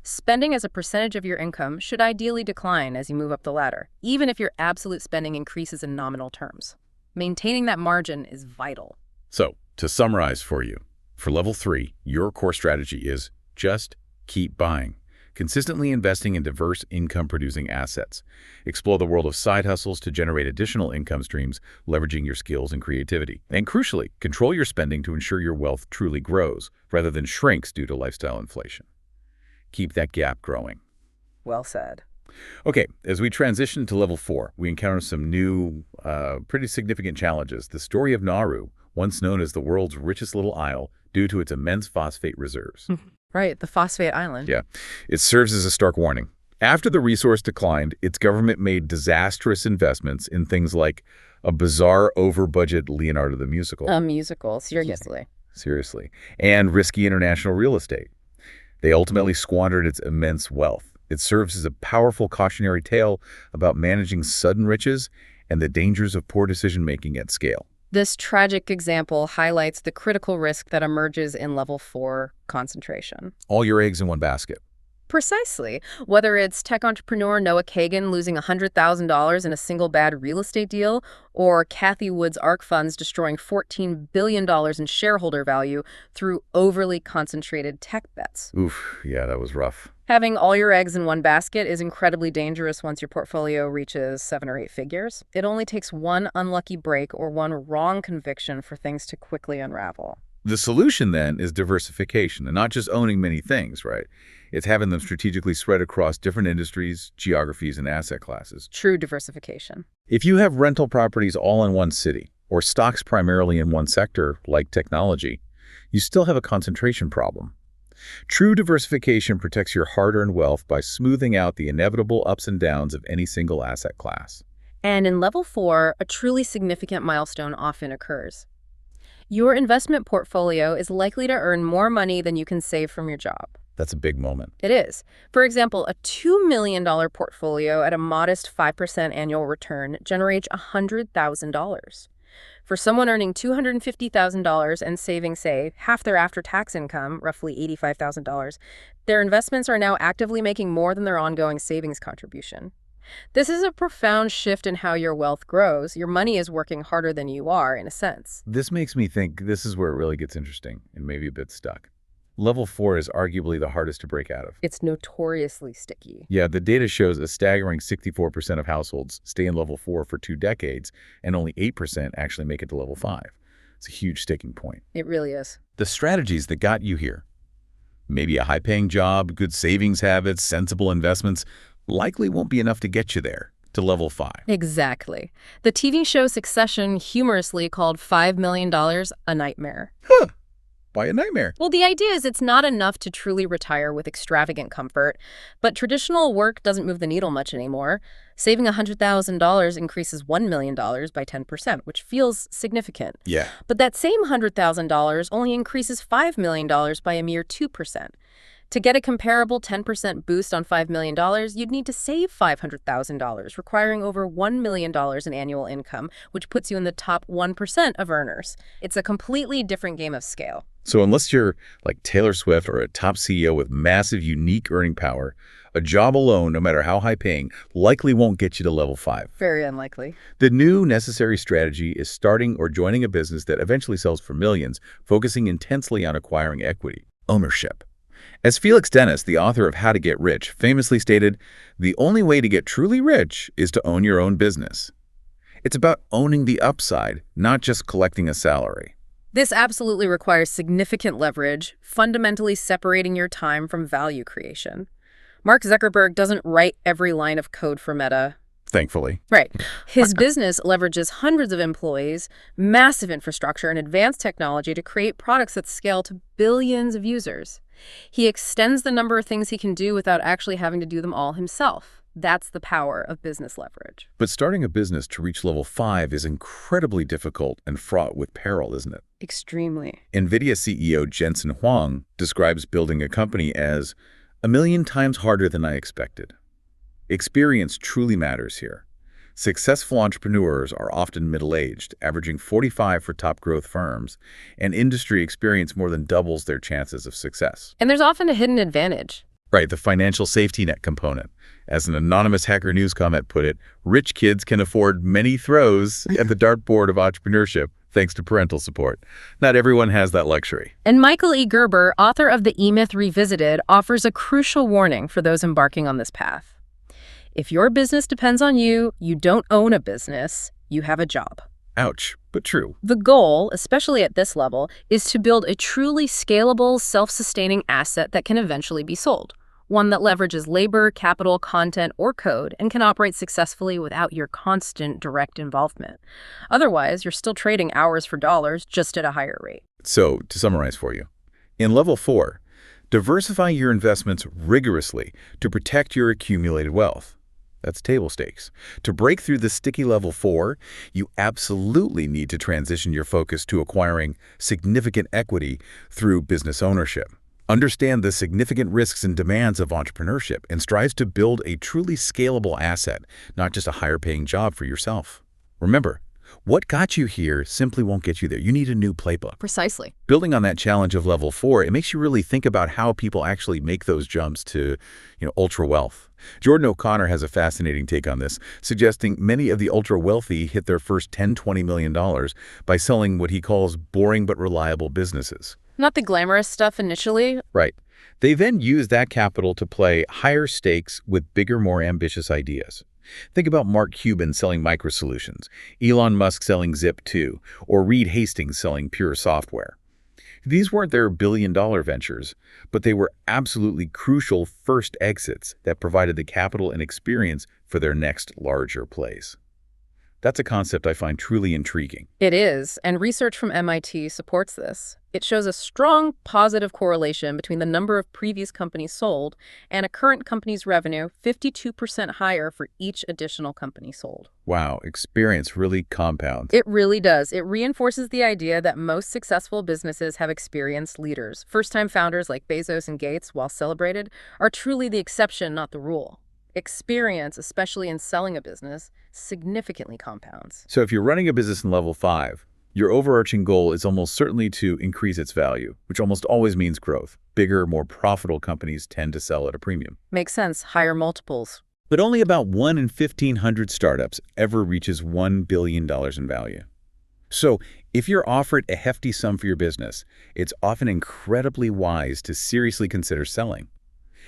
Spending as a percentage of your income should ideally decline as you move up the ladder, even if your absolute spending increases in nominal terms. Maintaining that margin is vital. So, to summarize for you, for level 3, your core strategy is just keep buying. Consistently investing in diverse income-producing assets. Explore the world of side hustles to generate additional income streams, leveraging your skills and creativity. And crucially, control your spending to ensure your wealth truly grows, rather than shrinks due to lifestyle inflation. Keep that gap growing. Well said. Okay, as we transition to level 4, we encounter some new, pretty significant challenges. The story of Nauru, once known as the world's richest little isle, due to its immense phosphate reserves. Right, the phosphate island. Yeah, it serves as a stark warning. After the resource declined, its government made disastrous investments in things like a bizarre over-budget Leonardo the Musical. A musical, seriously. Seriously. And risky international real estate. They ultimately squandered its immense wealth. It serves as a powerful cautionary tale about managing sudden riches and the dangers of poor decision-making at scale. This tragic example highlights the critical risk that emerges in level 4 concentration. All your eggs in one basket. Precisely. Whether it's tech entrepreneur Noah Kagan losing $100,000 in a single bad real estate deal, or Cathie Wood's ARK funds destroying $14 billion in shareholder value through overly concentrated tech bets. Oof, yeah, that was rough. Having all your eggs in one basket is incredibly dangerous once your portfolio reaches 7 or 8 figures. It only takes one unlucky break or one wrong conviction for things to quickly unravel. The solution, then, is diversification, and not just owning many things, right? It's having them strategically spread across different industries, geographies, and asset classes. True diversification. If you have rental properties all in one city, or stocks primarily in one sector, like technology, you still have a concentration problem. True diversification protects your hard-earned wealth by smoothing out the inevitable ups and downs of any single asset class. And in level 4, a truly significant milestone often occurs. Your investment portfolio is likely to earn more money than you can save from your job. That's a big moment. It is. For example, a $2 million portfolio at a modest 5% annual return generates $100,000. For someone earning $250,000 and saving, say, half their after-tax income, roughly $85,000, their investments are now actively making more than their ongoing savings contribution. This is a profound shift in how your wealth grows. Your money is working harder than you are, in a sense. This makes me think this is where it really gets interesting and maybe a bit stuck. Level 4 is arguably the hardest to break out of. It's notoriously sticky. Yeah, the data shows a staggering 64% of households stay in level 4 for 2 decades, and only 8% actually make it to level 5. It's a huge sticking point. It really is. The strategies that got you here, maybe a high-paying job, good savings habits, sensible investments, likely won't be enough to get you there, to level 5. Exactly. The TV show Succession humorously called $5 million a nightmare. Huh. Why a nightmare? Well, the idea is it's not enough to truly retire with extravagant comfort, but traditional work doesn't move the needle much anymore. Saving $100,000 increases $1 million by 10%, which feels significant. Yeah. But that same $100,000 only increases $5 million by a mere 2%. To get a comparable 10% boost on $5 million, you'd need to save $500,000, requiring over $1 million in annual income, which puts you in the top 1% of earners. It's a completely different game of scale. So unless you're like Taylor Swift or a top CEO with massive, unique earning power, a job alone, no matter how high-paying, likely won't get you to level 5. Very unlikely. The new necessary strategy is starting or joining a business that eventually sells for millions, focusing intensely on acquiring equity, ownership. As Felix Dennis, the author of How to Get Rich, famously stated, the only way to get truly rich is to own your own business. It's about owning the upside, not just collecting a salary. This absolutely requires significant leverage, fundamentally separating your time from value creation. Mark Zuckerberg doesn't write every line of code for Meta. Thankfully. Right. His business leverages hundreds of employees, massive infrastructure, and advanced technology to create products that scale to billions of users. He extends the number of things he can do without actually having to do them all himself. That's the power of business leverage. But starting a business to reach level 5 is incredibly difficult and fraught with peril, isn't it? Extremely. NVIDIA CEO Jensen Huang describes building a company as a million times harder than I expected. Experience truly matters here. Successful entrepreneurs are often middle-aged, averaging 45 for top growth firms, and industry experience more than doubles their chances of success. And there's often a hidden advantage. Right, the financial safety net component. As an anonymous Hacker News comment put it, rich kids can afford many throws at the dartboard of entrepreneurship thanks to parental support. Not everyone has that luxury. And Michael E. Gerber, author of The E-Myth Revisited, offers a crucial warning for those embarking on this path. If your business depends on you, you don't own a business, you have a job. Ouch, but true. The goal, especially at this level, is to build a truly scalable, self-sustaining asset that can eventually be sold. One that leverages labor, capital, content, or code, and can operate successfully without your constant direct involvement. Otherwise, you're still trading hours for dollars, just at a higher rate. So, to summarize for you, in level 4, diversify your investments rigorously to protect your accumulated wealth. That's table stakes. To break through the sticky level 4, you absolutely need to transition your focus to acquiring significant equity through business ownership. Understand the significant risks and demands of entrepreneurship and strive to build a truly scalable asset, not just a higher-paying job for yourself. Remember, what got you here simply won't get you there. You need a new playbook. Precisely. Building on that challenge of level 4, it makes you really think about how people actually make those jumps to, ultra wealth. Jordan O'Connor has a fascinating take on this, suggesting many of the ultra-wealthy hit their first $10–20 million by selling what he calls boring but reliable businesses. Not the glamorous stuff initially. Right. They then use that capital to play higher stakes with bigger, more ambitious ideas. Think about Mark Cuban selling MicroSolutions, Elon Musk selling Zip2, or Reed Hastings selling Pure Software. These weren't their billion-dollar ventures, but they were absolutely crucial first exits that provided the capital and experience for their next larger plays. That's a concept I find truly intriguing. It is, and research from MIT supports this. It shows a strong positive correlation between the number of previous companies sold and a current company's revenue, 52% higher for each additional company sold. Wow, experience really compounds. It really does. It reinforces the idea that most successful businesses have experienced leaders. First-time founders like Bezos and Gates, while celebrated, are truly the exception, not the rule. Experience, especially in selling a business, significantly compounds. So if you're running a business in level 5, your overarching goal is almost certainly to increase its value, which almost always means growth. Bigger, more profitable companies tend to sell at a premium. Makes sense. Higher multiples. But only about 1 in 1,500 startups ever reaches $1 billion in value. So if you're offered a hefty sum for your business, it's often incredibly wise to seriously consider selling.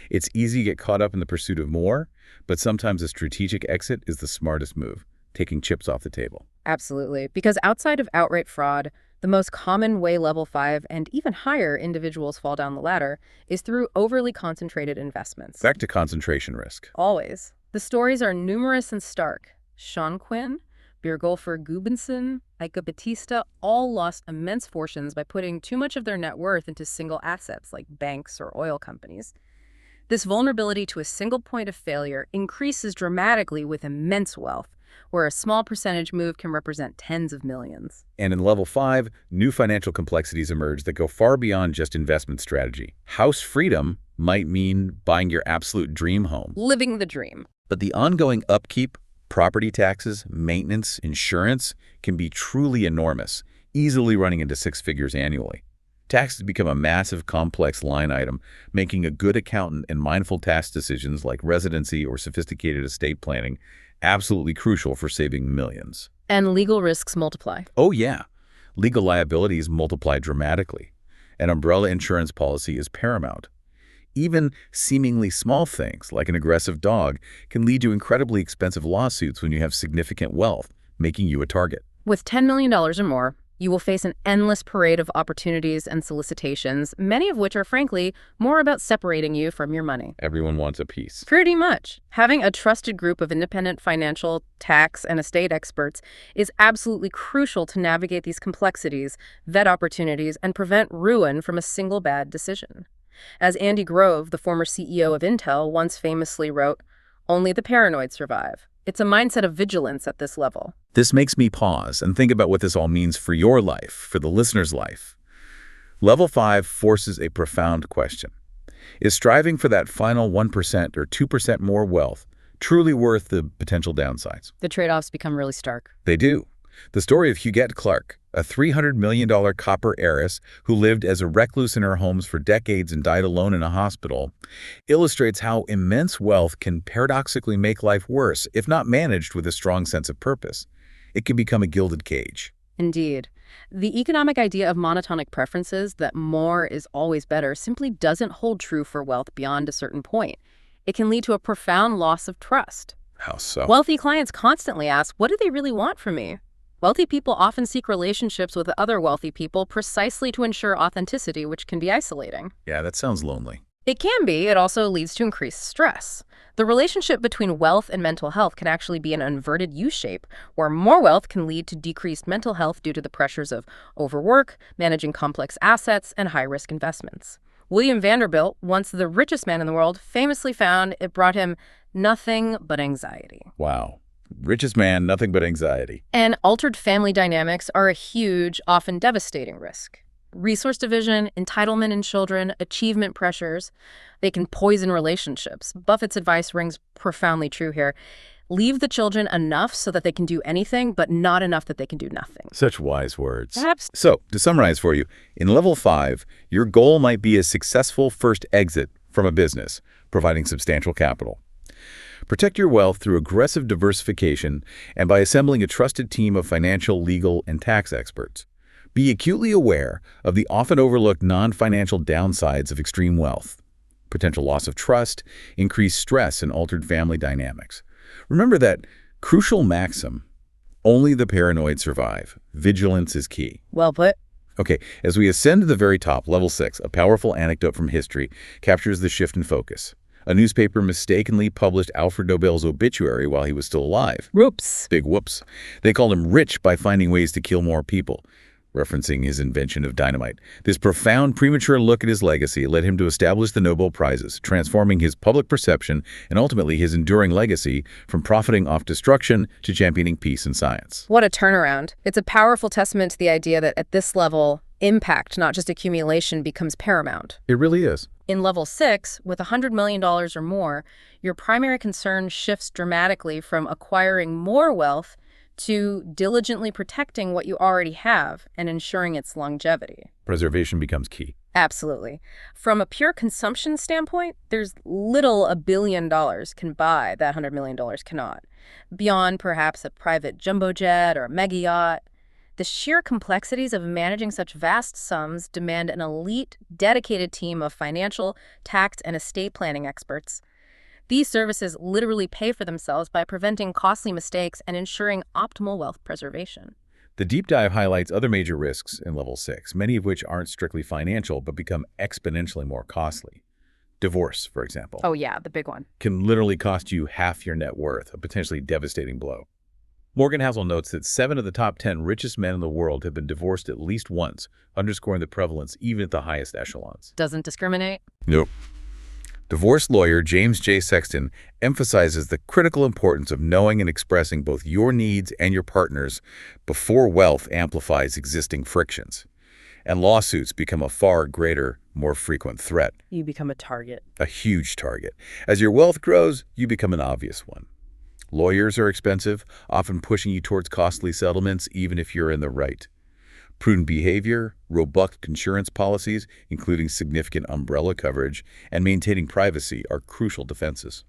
It's easy to get caught up in the pursuit of more, but sometimes a strategic exit is the smartest move, taking chips off the table. Absolutely. Because outside of outright fraud, the most common way level 5 and even higher individuals fall down the ladder is through overly concentrated investments. Back to concentration risk. Always. The stories are numerous and stark. Sean Quinn, Bjørgulfur Gudbranson, Eike Batista all lost immense fortunes by putting too much of their net worth into single assets like banks or oil companies. This vulnerability to a single point of failure increases dramatically with immense wealth, where a small percentage move can represent tens of millions. And in level 5, new financial complexities emerge that go far beyond just investment strategy. House freedom might mean buying your absolute dream home. Living the dream. But the ongoing upkeep, property taxes, maintenance, insurance can be truly enormous, easily running into 6 figures annually. Taxes become a massive, complex line item, making a good accountant and mindful tax decisions like residency or sophisticated estate planning absolutely crucial for saving millions. And legal risks multiply. Oh yeah, legal liabilities multiply dramatically. An umbrella insurance policy is paramount. Even seemingly small things, like an aggressive dog, can lead to incredibly expensive lawsuits when you have significant wealth, making you a target. With $10 million or more, you will face an endless parade of opportunities and solicitations, many of which are, frankly, more about separating you from your money. Everyone wants a piece. Pretty much. Having a trusted group of independent financial, tax, and estate experts is absolutely crucial to navigate these complexities, vet opportunities, and prevent ruin from a single bad decision. As Andy Grove, the former CEO of Intel, once famously wrote, "Only the paranoid survive." It's a mindset of vigilance at this level. This makes me pause and think about what this all means for your life, for the listener's life. Level 5 forces a profound question. Is striving for that final 1% or 2% more wealth truly worth the potential downsides? The trade-offs become really stark. They do. The story of Huguette Clark, a $300 million copper heiress who lived as a recluse in her homes for decades and died alone in a hospital, illustrates how immense wealth can paradoxically make life worse if not managed with a strong sense of purpose. It can become a gilded cage. Indeed. The economic idea of monotonic preferences, that more is always better, simply doesn't hold true for wealth beyond a certain point. It can lead to a profound loss of trust. How so? Wealthy clients constantly ask, what do they really want from me? Wealthy people often seek relationships with other wealthy people precisely to ensure authenticity, which can be isolating. Yeah, that sounds lonely. It can be. It also leads to increased stress. The relationship between wealth and mental health can actually be an inverted U-shape, where more wealth can lead to decreased mental health due to the pressures of overwork, managing complex assets, and high-risk investments. William Vanderbilt, once the richest man in the world, famously found it brought him nothing but anxiety. Wow. Richest man, nothing but anxiety. And altered family dynamics are a huge, often devastating risk. Resource division, entitlement in children, achievement pressures, they can poison relationships. Buffett's advice rings profoundly true here. Leave the children enough so that they can do anything, but not enough that they can do nothing. Such wise words. Perhaps. So, to summarize for you, in level 5, your goal might be a successful first exit from a business, providing substantial capital. Protect your wealth through aggressive diversification and by assembling a trusted team of financial, legal, and tax experts. Be acutely aware of the often overlooked non-financial downsides of extreme wealth: potential loss of trust, increased stress, and altered family dynamics. Remember that crucial maxim, only the paranoid survive. Vigilance is key. Well put. Okay, as we ascend to the very top, level 6, a powerful anecdote from history captures the shift in focus. A newspaper mistakenly published Alfred Nobel's obituary while he was still alive. Whoops. Big whoops. They called him rich by finding ways to kill more people, referencing his invention of dynamite. This profound, premature look at his legacy led him to establish the Nobel Prizes, transforming his public perception and ultimately his enduring legacy from profiting off destruction to championing peace and science. What a turnaround. It's a powerful testament to the idea that at this level, impact, not just accumulation, becomes paramount. It really is. In level 6, with $100 million or more, your primary concern shifts dramatically from acquiring more wealth to diligently protecting what you already have and ensuring its longevity. Preservation becomes key. Absolutely. From a pure consumption standpoint, there's little $1 billion can buy that $100 million cannot. Beyond perhaps a private jumbo jet or a mega yacht, the sheer complexities of managing such vast sums demand an elite, dedicated team of financial, tax, and estate planning experts. These services literally pay for themselves by preventing costly mistakes and ensuring optimal wealth preservation. The deep dive highlights other major risks in level 6, many of which aren't strictly financial but become exponentially more costly. Divorce, for example. Oh yeah, the big one. Can literally cost you half your net worth, a potentially devastating blow. Morgan Housel notes that 7 of the top 10 richest men in the world have been divorced at least once, underscoring the prevalence even at the highest echelons. Doesn't discriminate? Nope. Divorce lawyer James J. Sexton emphasizes the critical importance of knowing and expressing both your needs and your partner's before wealth amplifies existing frictions. And lawsuits become a far greater, more frequent threat. You become a target. A huge target. As your wealth grows, you become an obvious one. Lawyers are expensive, often pushing you towards costly settlements even if you're in the right. Prudent behavior, robust insurance policies, including significant umbrella coverage, and maintaining privacy are crucial defenses.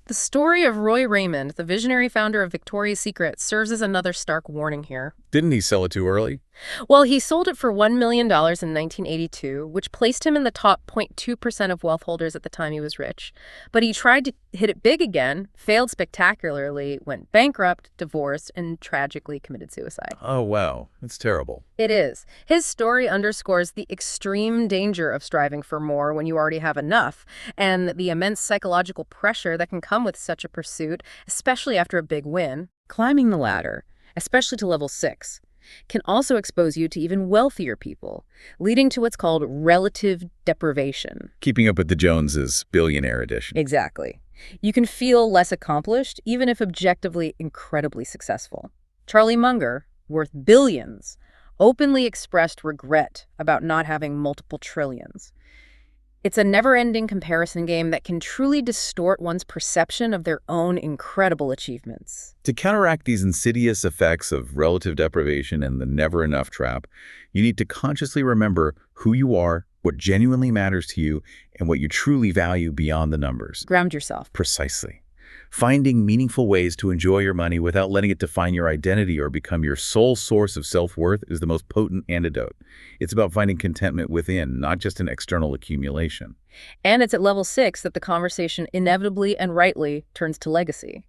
The story of Roy Raymond, the visionary founder of Victoria's Secret, serves as another stark warning here. Didn't he sell it too early? Well, he sold it for $1 million in 1982, which placed him in the top 0.2% of wealth holders at the time he was rich. But he tried to hit it big again, failed spectacularly, went bankrupt, divorced, and tragically committed suicide. Oh, wow. That's terrible. It is. His story underscores the extreme danger of striving for more when you already have enough, and the immense psychological pressure that can come with such a pursuit, especially after a big win. Climbing the ladder, especially to level 6, can also expose you to even wealthier people, leading to what's called relative deprivation. Keeping up with the Joneses, billionaire edition. Exactly. You can feel less accomplished, even if objectively incredibly successful. Charlie Munger, worth billions, openly expressed regret about not having multiple trillions. It's a never-ending comparison game that can truly distort one's perception of their own incredible achievements. To counteract these insidious effects of relative deprivation and the never-enough trap, you need to consciously remember who you are, what genuinely matters to you, and what you truly value beyond the numbers. Ground yourself. Precisely. Finding meaningful ways to enjoy your money without letting it define your identity or become your sole source of self-worth is the most potent antidote. It's about finding contentment within, not just an external accumulation. And it's at level 6 that the conversation inevitably and rightly turns to legacy.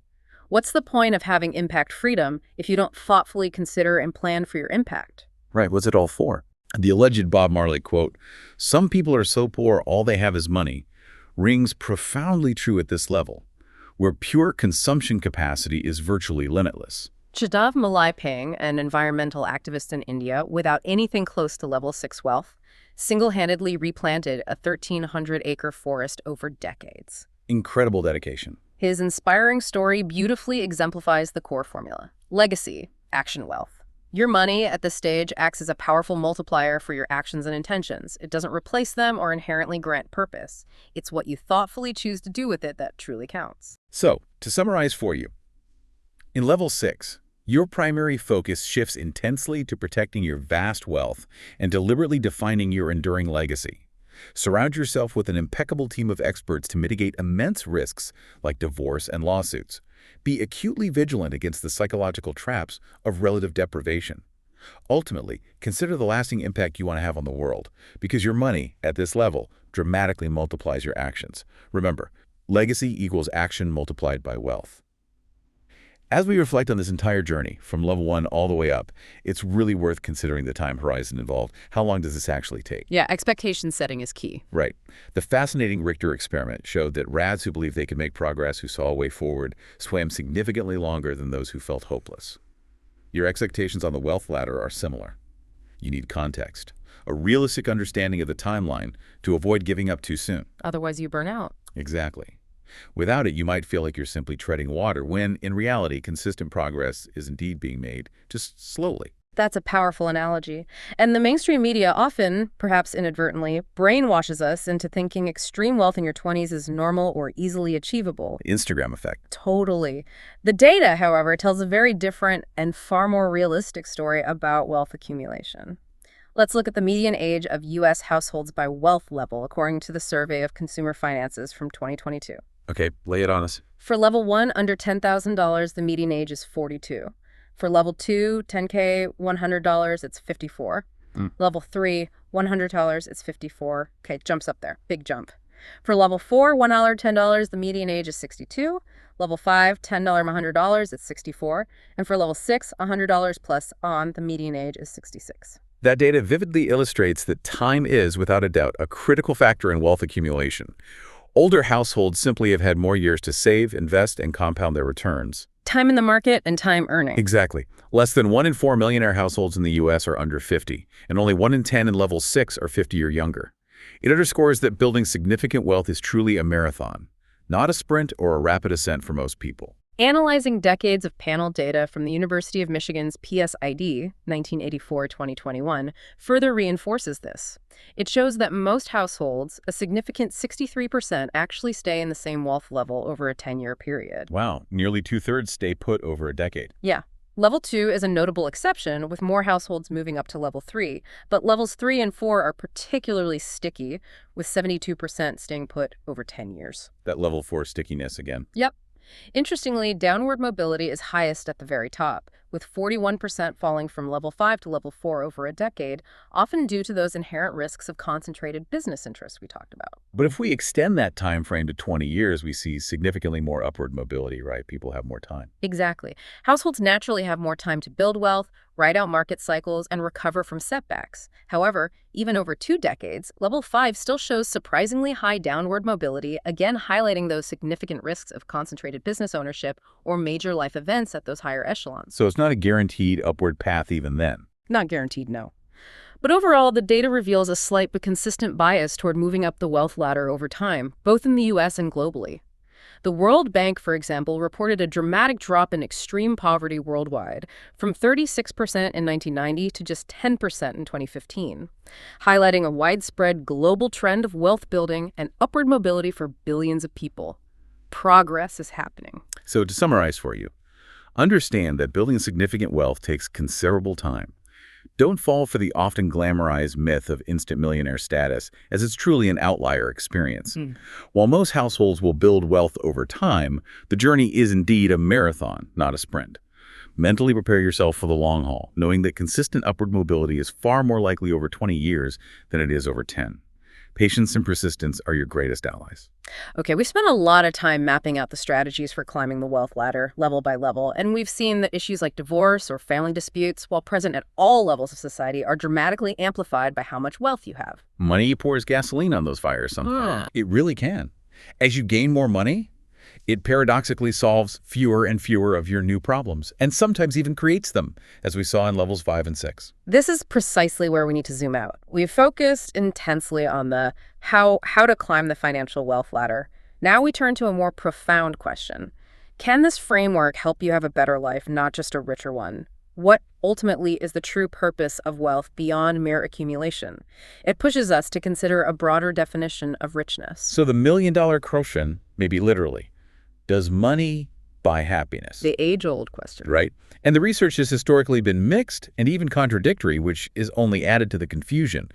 What's the point of having impact freedom if you don't thoughtfully consider and plan for your impact? Right, what's it all for? The alleged Bob Marley quote, "Some people are so poor all they have is money," rings profoundly true at this level, where pure consumption capacity is virtually limitless. Jadav Malaipang, an environmental activist in India without anything close to level 6 wealth, single-handedly replanted a 1,300-acre forest over decades. Incredible dedication. His inspiring story beautifully exemplifies the core formula. Legacy, action wealth. Your money at this stage acts as a powerful multiplier for your actions and intentions. It doesn't replace them or inherently grant purpose. It's what you thoughtfully choose to do with it that truly counts. So, to summarize for you, in level 6, your primary focus shifts intensely to protecting your vast wealth and deliberately defining your enduring legacy. Surround yourself with an impeccable team of experts to mitigate immense risks like divorce and lawsuits. Be acutely vigilant against the psychological traps of relative deprivation. Ultimately, consider the lasting impact you want to have on the world, because your money, at this level, dramatically multiplies your actions. Remember, legacy equals action multiplied by wealth. As we reflect on this entire journey, from level 1 all the way up, it's really worth considering the time horizon involved. How long does this actually take? Yeah, expectation setting is key. Right. The fascinating Richter experiment showed that rats who believed they could make progress, who saw a way forward, swam significantly longer than those who felt hopeless. Your expectations on the wealth ladder are similar. You need context, a realistic understanding of the timeline to avoid giving up too soon. Otherwise you burn out. Exactly. Without it, you might feel like you're simply treading water, when, in reality, consistent progress is indeed being made, just slowly. That's a powerful analogy. And the mainstream media often, perhaps inadvertently, brainwashes us into thinking extreme wealth in your 20s is normal or easily achievable. Instagram effect. Totally. The data, however, tells a very different and far more realistic story about wealth accumulation. Let's look at the median age of U.S. households by wealth level, according to the Survey of Consumer Finances from 2022. Okay, lay it on us. For level 1, under $10,000, the median age is 42. For level 2, $10K, $100, it's 54. Level 3, $100, it's 54. Okay, jumps up there. Big jump. For level 4, $1, $10, the median age is 62. Level 5, $10, $100, it's 64. And for level 6, $100 plus on, the median age is 66. That data vividly illustrates that time is, without a doubt, a critical factor in wealth accumulation. Older households simply have had more years to save, invest, and compound their returns. Time in the market and time earning. Exactly. Less than 1 in 4 millionaire households in the U.S. are under 50, and only 1 in 10 in level 6 are 50 or younger. It underscores that building significant wealth is truly a marathon, not a sprint or a rapid ascent for most people. Analyzing decades of panel data from the University of Michigan's PSID, 1984-2021, further reinforces this. It shows that most households, a significant 63%, actually stay in the same wealth level over a 10-year period. Wow, nearly 2/3 stay put over a decade. Yeah. Level 2 is a notable exception, with more households moving up to level 3, but levels 3 and 4 are particularly sticky, with 72% staying put over 10 years. That level 4 stickiness again. Yep. Interestingly, downward mobility is highest at the very top, with 41% falling from level 5 to level 4 over a decade, often due to those inherent risks of concentrated business interests we talked about. But if we extend that time frame to 20 years, we see significantly more upward mobility, right? People have more time. Exactly. Households naturally have more time to build wealth, ride out market cycles, and recover from setbacks. However, even over 2 decades, level 5 still shows surprisingly high downward mobility, again highlighting those significant risks of concentrated business ownership or major life events at those higher echelons. So it's not a guaranteed upward path even then. Not guaranteed, no. But overall, the data reveals a slight but consistent bias toward moving up the wealth ladder over time, both in the U.S. and globally. The World Bank, for example, reported a dramatic drop in extreme poverty worldwide, from 36% in 1990 to just 10% in 2015, highlighting a widespread global trend of wealth building and upward mobility for billions of people. Progress is happening. So to summarize for you, understand that building significant wealth takes considerable time. Don't fall for the often glamorized myth of instant millionaire status, as it's truly an outlier experience. While most households will build wealth over time, the journey is indeed a marathon, not a sprint. Mentally prepare yourself for the long haul, knowing that consistent upward mobility is far more likely over 20 years than it is over 10. Patience and persistence are your greatest allies. Okay, we spent a lot of time mapping out the strategies for climbing the wealth ladder, level by level, and we've seen that issues like divorce or family disputes, while present at all levels of society, are dramatically amplified by how much wealth you have. Money pours gasoline on those fires sometimes. It really can. As you gain more money, it paradoxically solves fewer and fewer of your new problems, and sometimes even creates them, as we saw in levels 5 and 6. This is precisely where we need to zoom out. We've focused intensely on the how to climb the financial wealth ladder. Now we turn to a more profound question. Can this framework help you have a better life, not just a richer one? What ultimately is the true purpose of wealth beyond mere accumulation? It pushes us to consider a broader definition of richness. So the million-dollar question, maybe literally, does money buy happiness? The age-old question. Right. And the research has historically been mixed and even contradictory, which is only added to the confusion.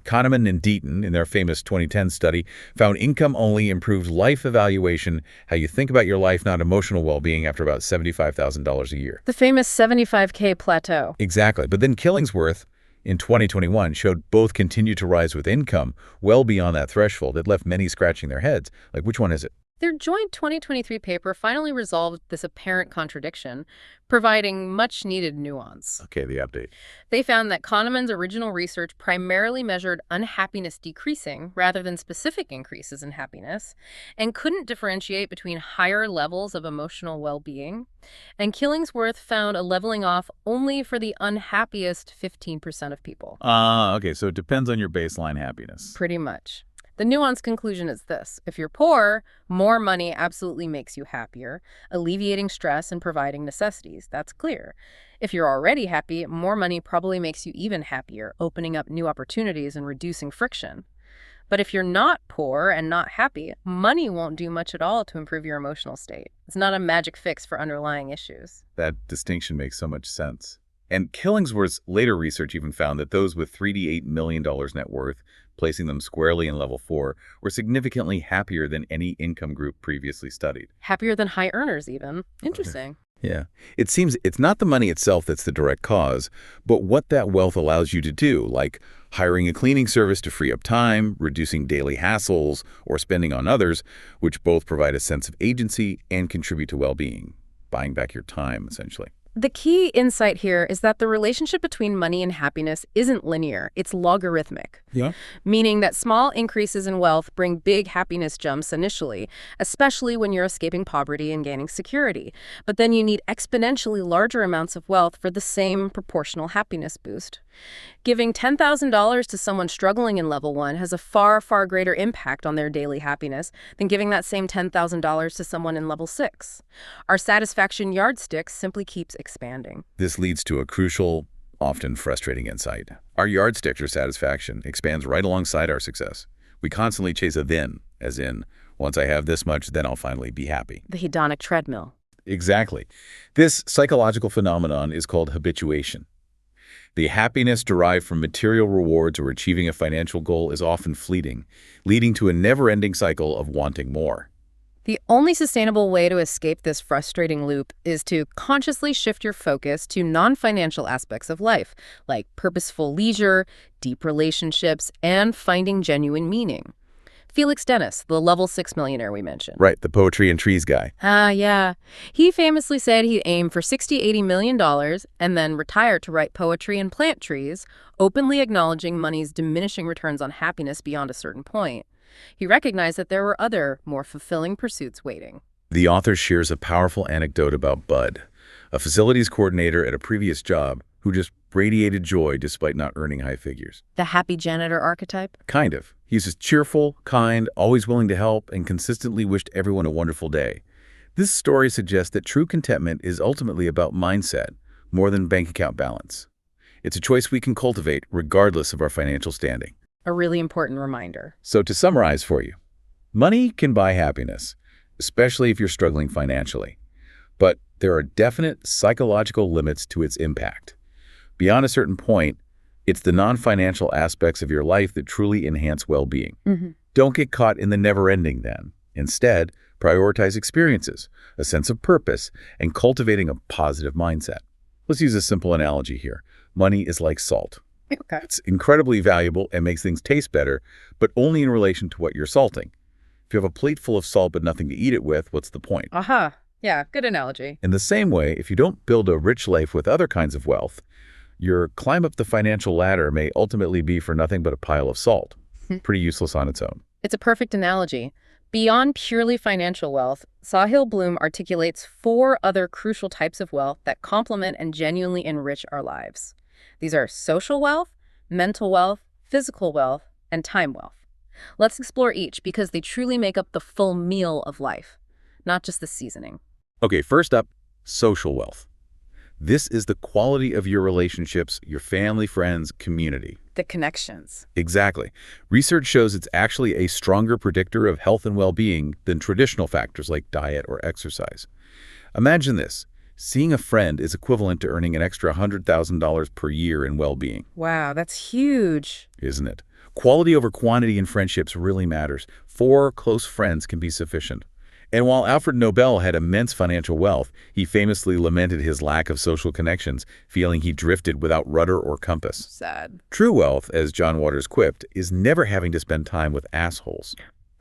Kahneman and Deaton, in their famous 2010 study, found income only improved life evaluation, how you think about your life, not emotional well-being, after about $75,000 a year. The famous 75K plateau. Exactly. But then Killingsworth, in 2021, showed both continue to rise with income well beyond that threshold. It left many scratching their heads. Like, which one is it? Their joint 2023 paper finally resolved this apparent contradiction, providing much-needed nuance. Okay, the update. They found that Kahneman's original research primarily measured unhappiness decreasing rather than specific increases in happiness, and couldn't differentiate between higher levels of emotional well-being. And Killingsworth found a leveling off only for the unhappiest 15% of people. Okay, so it depends on your baseline happiness. Pretty much. The nuanced conclusion is this. If you're poor, more money absolutely makes you happier, alleviating stress and providing necessities. That's clear. If you're already happy, more money probably makes you even happier, opening up new opportunities and reducing friction. But if you're not poor and not happy, money won't do much at all to improve your emotional state. It's not a magic fix for underlying issues. That distinction makes so much sense. And Killingsworth's later research even found that those with $3 to $8 million net worth, placing them squarely in level 4, were significantly happier than any income group previously studied. Happier than high earners, even. Interesting. Yeah. It seems it's not the money itself that's the direct cause, but what that wealth allows you to do, like hiring a cleaning service to free up time, reducing daily hassles, or spending on others, which both provide a sense of agency and contribute to well-being. Buying back your time, essentially. The key insight here is that the relationship between money and happiness isn't linear, it's logarithmic. Yeah. Meaning that small increases in wealth bring big happiness jumps initially, especially when you're escaping poverty and gaining security. But then you need exponentially larger amounts of wealth for the same proportional happiness boost. Giving $10,000 to someone struggling in level 1 has a far, far greater impact on their daily happiness than giving that same $10,000 to someone in level 6. Our satisfaction yardstick simply keeps expanding. This leads to a crucial, often frustrating insight. Our yardstick for satisfaction expands right alongside our success. We constantly chase a then, as in, once I have this much, then I'll finally be happy. The hedonic treadmill. Exactly. This psychological phenomenon is called habituation. The happiness derived from material rewards or achieving a financial goal is often fleeting, leading to a never-ending cycle of wanting more. The only sustainable way to escape this frustrating loop is to consciously shift your focus to non-financial aspects of life, like purposeful leisure, deep relationships, and finding genuine meaning. Felix Dennis, the level 6 millionaire we mentioned. Right, the poetry and trees guy. Yeah. He famously said he'd aim for $60–80 million and then retire to write poetry and plant trees, openly acknowledging money's diminishing returns on happiness beyond a certain point. He recognized that there were other, more fulfilling pursuits waiting. The author shares a powerful anecdote about Bud, a facilities coordinator at a previous job who just radiated joy despite not earning high figures. The happy janitor archetype? Kind of. He's just cheerful, kind, always willing to help, and consistently wished everyone a wonderful day. This story suggests that true contentment is ultimately about mindset, more than bank account balance. It's a choice we can cultivate regardless of our financial standing. A really important reminder. So to summarize for you, money can buy happiness, especially if you're struggling financially. But there are definite psychological limits to its impact. Beyond a certain point, it's the non-financial aspects of your life that truly enhance well-being. Don't get caught in the never-ending then. Instead, prioritize experiences, a sense of purpose, and cultivating a positive mindset. Let's use a simple analogy here. Money is like salt. Okay. It's incredibly valuable and makes things taste better, but only in relation to what you're salting. If you have a plate full of salt but nothing to eat it with, what's the point? Yeah, good analogy. In the same way, if you don't build a rich life with other kinds of wealth, your climb up the financial ladder may ultimately be for nothing but a pile of salt. Pretty useless on its own. It's a perfect analogy. Beyond purely financial wealth, Sahil Bloom articulates 4 other crucial types of wealth that complement and genuinely enrich our lives. These are social wealth, mental wealth, physical wealth, and time wealth. Let's explore each because they truly make up the full meal of life, not just the seasoning. Okay, first up, social wealth. This is the quality of your relationships, your family, friends, community. The connections. Exactly. Research shows it's actually a stronger predictor of health and well-being than traditional factors like diet or exercise. Imagine this. Seeing a friend is equivalent to earning an extra $100,000 per year in well-being. Wow, that's huge. Isn't it? Quality over quantity in friendships really matters. 4 close friends can be sufficient. And while Alfred Nobel had immense financial wealth, he famously lamented his lack of social connections, feeling he drifted without rudder or compass. Sad. True wealth, as John Waters quipped, is never having to spend time with assholes.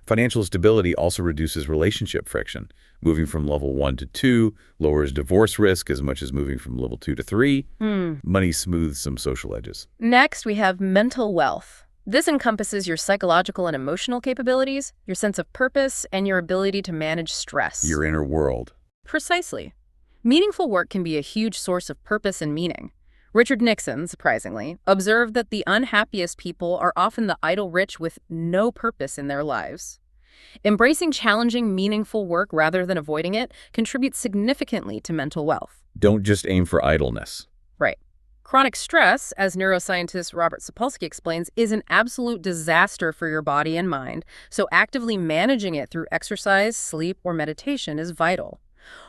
Financial stability also reduces relationship friction. Moving from level 1 to 2 lowers divorce risk as much as moving from level 2 to 3. Money smooths some social edges. Next, we have mental wealth. This encompasses your psychological and emotional capabilities, your sense of purpose, and your ability to manage stress. Your inner world. Precisely. Meaningful work can be a huge source of purpose and meaning. Richard Nixon, surprisingly, observed that the unhappiest people are often the idle rich with no purpose in their lives. Embracing challenging, meaningful work rather than avoiding it contributes significantly to mental wealth. Don't just aim for idleness. Right. Chronic stress, as neuroscientist Robert Sapolsky explains, is an absolute disaster for your body and mind, so actively managing it through exercise, sleep, or meditation is vital.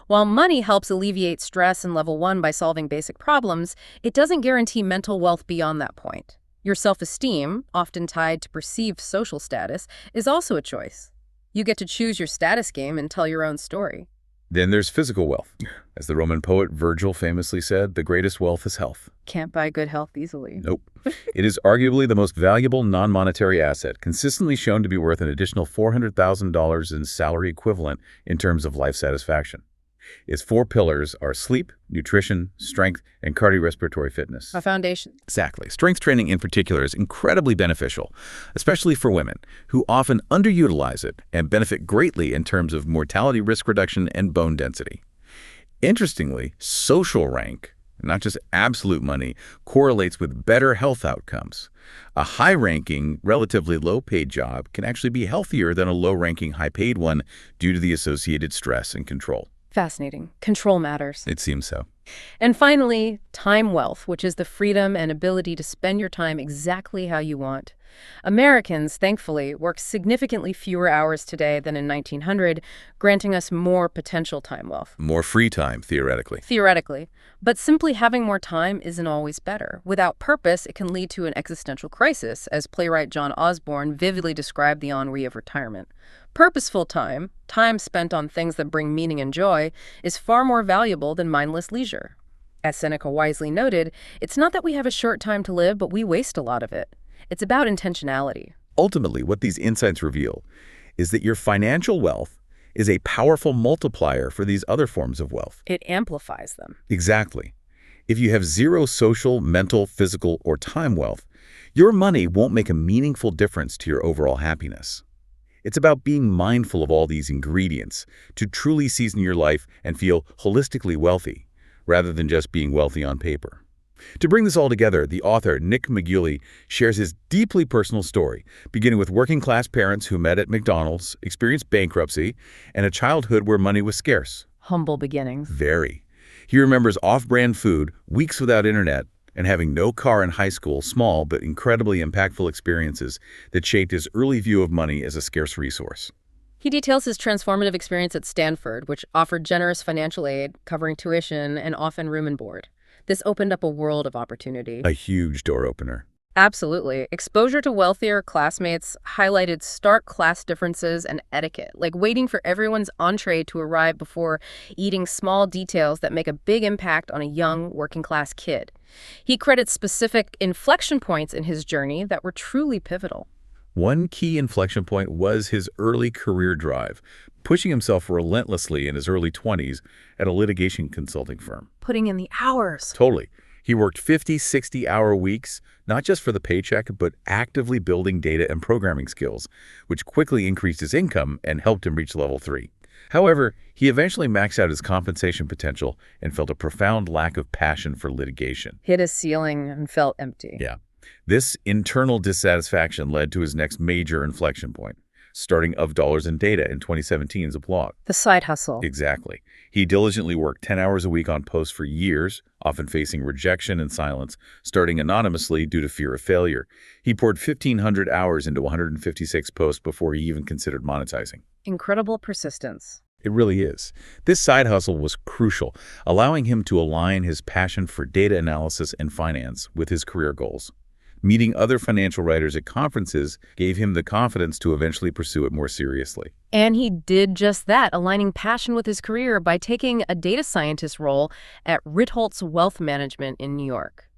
While money helps alleviate stress in level 1 by solving basic problems, it doesn't guarantee mental wealth beyond that point. Your self-esteem, often tied to perceived social status, is also a choice. You get to choose your status game and tell your own story. Then there's physical wealth. As the Roman poet Virgil famously said, the greatest wealth is health. Can't buy good health easily. Nope. It is arguably the most valuable non-monetary asset, consistently shown to be worth an additional $400,000 in salary equivalent in terms of life satisfaction. Its 4 pillars are sleep, nutrition, strength, and cardiorespiratory fitness. A foundation. Exactly. Strength training in particular is incredibly beneficial, especially for women, who often underutilize it and benefit greatly in terms of mortality risk reduction and bone density. Interestingly, social rank, not just absolute money, correlates with better health outcomes. A high-ranking, relatively low-paid job can actually be healthier than a low-ranking, high-paid one due to the associated stress and control. Fascinating. Control matters. It seems so. And finally, time wealth, which is the freedom and ability to spend your time exactly how you want. Americans, thankfully, work significantly fewer hours today than in 1900, granting us more potential time wealth. More free time, theoretically. Theoretically. But simply having more time isn't always better. Without purpose, it can lead to an existential crisis, as playwright John Osborne vividly described the ennui of retirement. Purposeful time, time spent on things that bring meaning and joy, is far more valuable than mindless leisure. As Seneca wisely noted, it's not that we have a short time to live, but we waste a lot of it. It's about intentionality. Ultimately, what these insights reveal is that your financial wealth is a powerful multiplier for these other forms of wealth. It amplifies them. Exactly. If you have zero social, mental, physical, or time wealth, your money won't make a meaningful difference to your overall happiness. It's about being mindful of all these ingredients to truly season your life and feel holistically wealthy, rather than just being wealthy on paper. To bring this all together, the author, Nick Maggiulli, shares his deeply personal story, beginning with working-class parents who met at McDonald's, experienced bankruptcy, and a childhood where money was scarce. Humble beginnings. Very. He remembers off-brand food, weeks without internet, and having no car in high school, small but incredibly impactful experiences that shaped his early view of money as a scarce resource. He details his transformative experience at Stanford, which offered generous financial aid, covering tuition and often room and board. This opened up a world of opportunity. A huge door opener. Absolutely. Exposure to wealthier classmates highlighted stark class differences and etiquette, like waiting for everyone's entree to arrive before eating, small details that make a big impact on a young working-class kid. He credits specific inflection points in his journey that were truly pivotal. One key inflection point was his early career drive, pushing himself relentlessly in his early 20s at a litigation consulting firm. Putting in the hours. Totally. He worked 50, 60-hour weeks, not just for the paycheck, but actively building data and programming skills, which quickly increased his income and helped him reach level 3. However, he eventually maxed out his compensation potential and felt a profound lack of passion for litigation. Hit a ceiling and felt empty. Yeah. This internal dissatisfaction led to his next major inflection point, starting Of Dollars and Data in 2017 as a blog. The side hustle. Exactly. He diligently worked 10 hours a week on posts for years, often facing rejection and silence, starting anonymously due to fear of failure. He poured 1,500 hours into 156 posts before he even considered monetizing. Incredible persistence. It really is. This side hustle was crucial, allowing him to align his passion for data analysis and finance with his career goals. Meeting other financial writers at conferences gave him the confidence to eventually pursue it more seriously. And he did just that, aligning passion with his career by taking a data scientist role at Ritholtz Wealth Management in New York.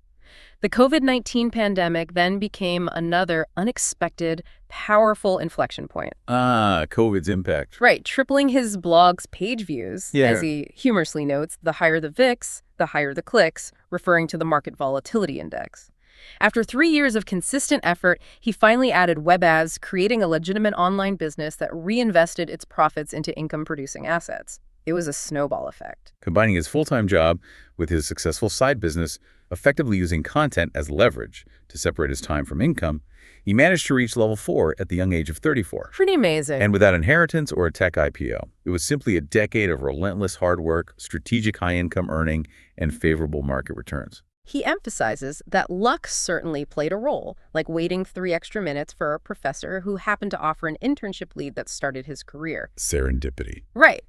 The COVID-19 pandemic then became another unexpected, powerful inflection point. COVID's impact. Right, tripling his blog's page views. Yeah. As he humorously notes, the higher the VIX, the higher the clicks, referring to the market volatility index. After 3 years of consistent effort, he finally added web ads, creating a legitimate online business that reinvested its profits into income-producing assets. It was a snowball effect. Combining his full-time job with his successful side business, effectively using content as leverage to separate his time from income, he managed to reach level 4 at the young age of 34. Pretty amazing. And without inheritance or a tech IPO. It was simply a decade of relentless hard work, strategic high-income earning, and favorable market returns. He emphasizes that luck certainly played a role, like waiting 3 extra minutes for a professor who happened to offer an internship lead that started his career. Serendipity. Right.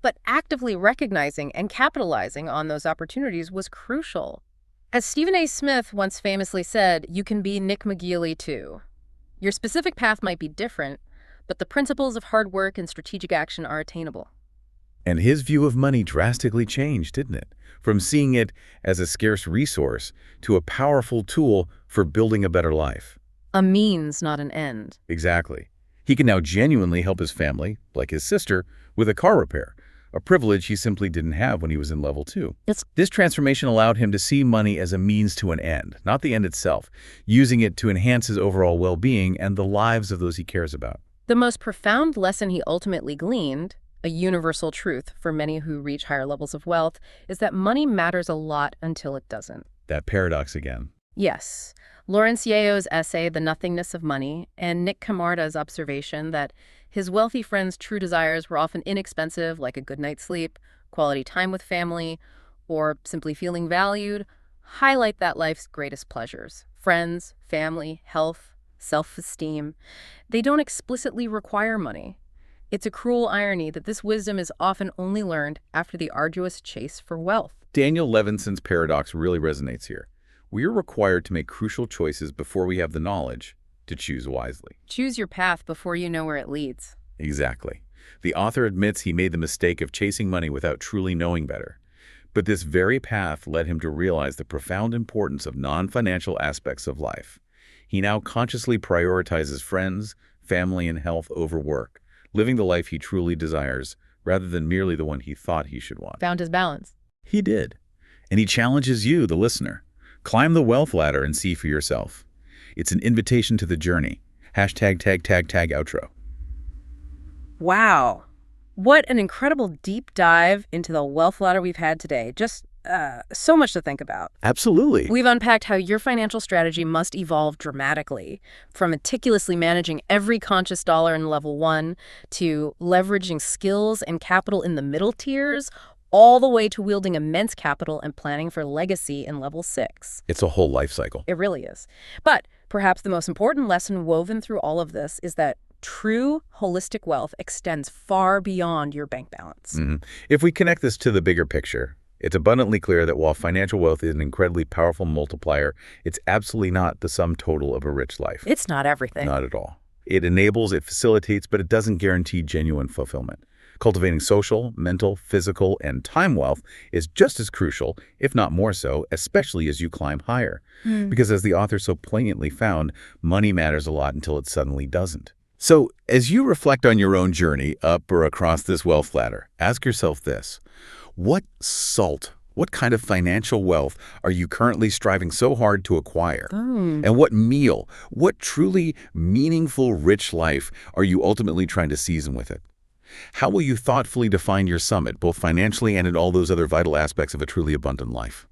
But actively recognizing and capitalizing on those opportunities was crucial. As Stephen A. Smith once famously said, you can be Nick McGeely too. Your specific path might be different, but the principles of hard work and strategic action are attainable. And his view of money drastically changed, didn't it? From seeing it as a scarce resource to a powerful tool for building a better life. A means, not an end. Exactly. He can now genuinely help his family, like his sister, with a car repair, a privilege he simply didn't have when he was in level 2. This transformation allowed him to see money as a means to an end, not the end itself, using it to enhance his overall well-being and the lives of those he cares about. The most profound lesson he ultimately gleaned, a universal truth for many who reach higher levels of wealth, is that money matters a lot until it doesn't. That paradox again. Yes. Lawrence Yayo's essay, The Nothingness of Money, and Nick Camarda's observation that his wealthy friend's true desires were often inexpensive, like a good night's sleep, quality time with family, or simply feeling valued, highlight that life's greatest pleasures. Friends, family, health, self-esteem. They don't explicitly require money. It's a cruel irony that this wisdom is often only learned after the arduous chase for wealth. Daniel Levinson's paradox really resonates here. We are required to make crucial choices before we have the knowledge to choose wisely. Choose your path before you know where it leads. Exactly. The author admits he made the mistake of chasing money without truly knowing better. But this very path led him to realize the profound importance of non-financial aspects of life. He now consciously prioritizes friends, family, and health over work, living the life he truly desires rather than merely the one he thought he should want. Found his balance. He did. And he challenges you, the listener. Climb the wealth ladder and see for yourself. It's an invitation to the journey. Hashtag tag outro. Wow. What an incredible deep dive into the wealth ladder we've had today. Just so much to think about. Absolutely. We've unpacked how your financial strategy must evolve dramatically, from meticulously managing every conscious dollar in level 1 to leveraging skills and capital in the middle tiers, all the way to wielding immense capital and planning for legacy in level 6. It's a whole life cycle. It really is. But perhaps the most important lesson woven through all of this is that true holistic wealth extends far beyond your bank balance. If we connect this to the bigger picture, it's abundantly clear that while financial wealth is an incredibly powerful multiplier, it's absolutely not the sum total of a rich life. It's not everything. Not at all. It enables, it facilitates, but it doesn't guarantee genuine fulfillment. Cultivating social, mental, physical, and time wealth is just as crucial, if not more so, especially as you climb higher. Because as the author so poignantly found, money matters a lot until it suddenly doesn't. So, as you reflect on your own journey up or across this wealth ladder, ask yourself this. What kind of financial wealth are you currently striving so hard to acquire? And what truly meaningful, rich life are you ultimately trying to season with it? How will you thoughtfully define your summit, both financially and in all those other vital aspects of a truly abundant life?